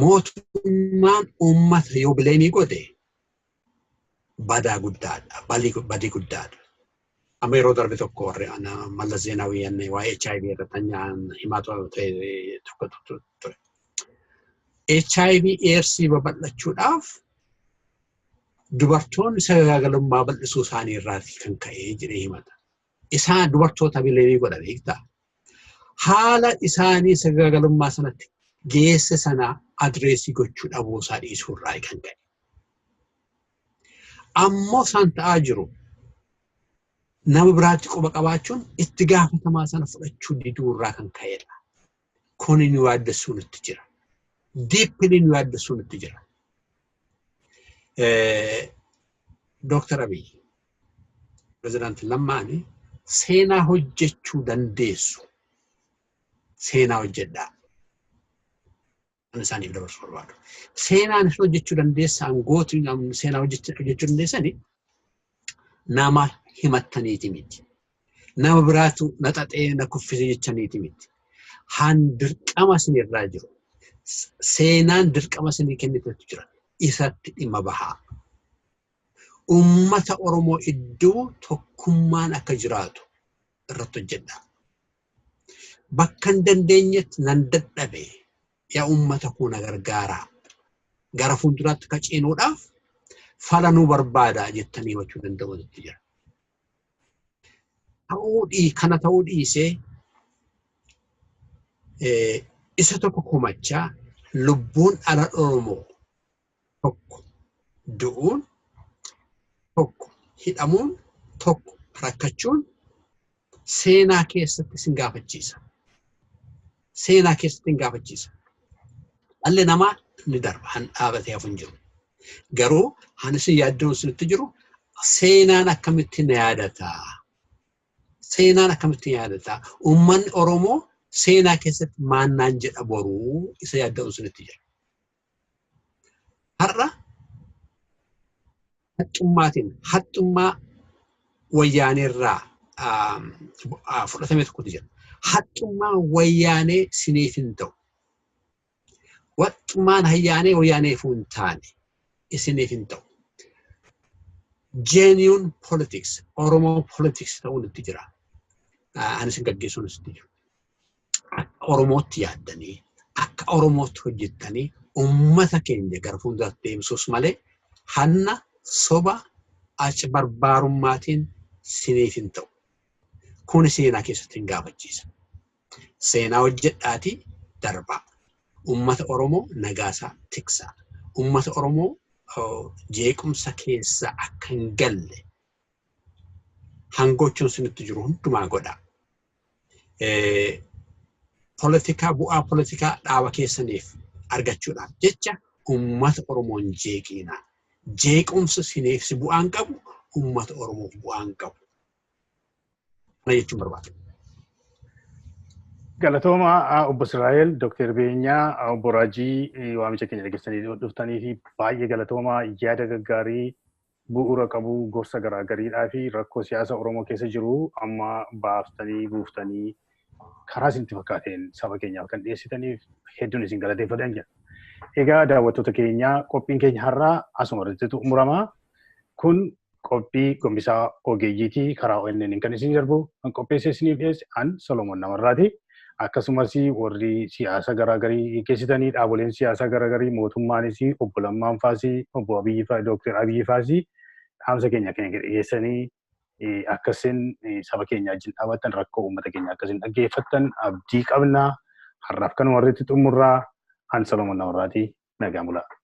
Speaker 3: mootummaan uummata yoo bileemii godhe badaa guddaadha, badii guddaadha. Amma yeroo darbe tokko warri Mallas Zeenaawii waa'ee HIV irratti himaa tokko ture. HIV AIDS babal'achuudhaaf dubartoonni sagaagalummaa bal'isuu isaanii irraati kan ka'ee jedhee himata. Isaan dubartoota bileemii godha beektaa. Haala isaanii sagaagalummaa sanatti geesse sana adreesii gochuu dhabuu isaa dhiisuu irraa kan ka'e. Ammoo isaan ta'aa jiru nama biraatti quba qabaachuun itti gaafatamaa sana fudhachuu diduu irraa kan ka'edha. Kun inni yaaddessuu nutti jira. Deeply nu yaaddessuu nutti jira. Dr. Abiy, President Lammaani seenaa hojjechuu dandeessu. Seenaa hojjedhaa. Ani isaaniif dabarsuu barbaadu. Seenaan hojjechuu dandeessan gootu seenaa hojjechuu dandeessani nama himattaniiti miti. Nama biraatu na xaxee na kuffise jechaniiti miti. Han dirqama isinirraa jiru. Seenaan dirqama isinii kennitetu jira. Isatti dhimma bahaa. Ummata Oromoo iddoo tokkummaan akka jiraatu irratti hojjedha. Bakka hin dandeenyetti nan dadhabe yaa ummata koo na gargaaraa. Gara fuulduraatti ka ceenuudhaaf fala nuu barbaada jettanii himachuu danda'uutti jira. Kana ta'uu dhiisee isa tokko komachaa lubbuun ala Oromoo tokko du'uun tokko hidhamuun tokko rakkachuun seenaa keessatti sin gaafachiisa. Seenaa keessatti hin gaafachiisa. Dhalli namaa ni darba han dhaabatee hafu hin jiru. Garuu han isin yaaddoon isinitti jiru seenaan akkamitti na yaadata. Seenaan akkamitti yaadata. Uummanni Oromoo seenaa keessatti maannaan jedha boruu isa yaaddoon isinitti jira. Har'a haxxummaa wayyaaneerraa fudhatamee tokkotu jira. Haxxummaa wayyaanee siniif hin ta'u. Haxxummaan wayyaanee hin taane isiniif hin ta'u. Genuine politics, Oromoo politics ta'uun itti jira. Ani isin gaggeessuun itti jiru. Akka Oromootti yaaddanii, akka Oromootti hojjettanii uummata keenya gara fuulduraatti deemsuus malee hanna soba achi barbaarummaatiin siniif hin ta'u. Kun seenaa keessatti hin gaafachiisa. Seenaa hojjedhaatii darbaa. Uummata Oromoo nagaasaa tiksaa. Uummata Oromoo jeequmsa keessa akka hin galle hangochuun sinitti jiru hundumaa godhaa. Bu'aa politikaa dhaaba keessaniif argachuudhaaf jecha uummata Oromoo hin jeeqinaa. Jeequmsa siniif si bu'aan qabu uummata Oromoof bu'aan qabu. Kana jechuun barbaada.
Speaker 1: Galatooma obbo Israa'el, Dr. Beenyaa, obbo Raajii waamicha keenya dhageessanii dhuftanii fi baay'ee galatooma yaada gaggaarii bu'uura qabu gorsa garaagariidhaa fi rakkoo siyaasa Oromoo keessa jiru amma baaftanii buuftanii karaa isinitti fakkaateen saba keenyaaf kan dhiyeessitaniif hedduun isin galateeffatan jira. Egaa daawwattoota keenya qophiin keenya har'aa asuma irratti xumurama. Kun qophii Gombisaa Ogeeyyiitii karaa ONN kan isin darbu kan qopheessee isiniif dhiyeesse an Solomoon Namarraati. Akkasumas warri siyaasa garaagarii keessatanii dhaaboleen siyaasa garaagarii mootummaanis obbo Lammaan Faasii, obbo Abiyyi Faasii, Dr. Abiyyi Faasii dhaamsa keenya dhiyeessanii akkasiin saba keenya wajjin dhaabatan rakkoo uummata keenya akkasiin dhaggeeffattan abdii qabna. Har'aaf kan warri xumurraa an Solomoon Namarraati. Nagaa mul'ata.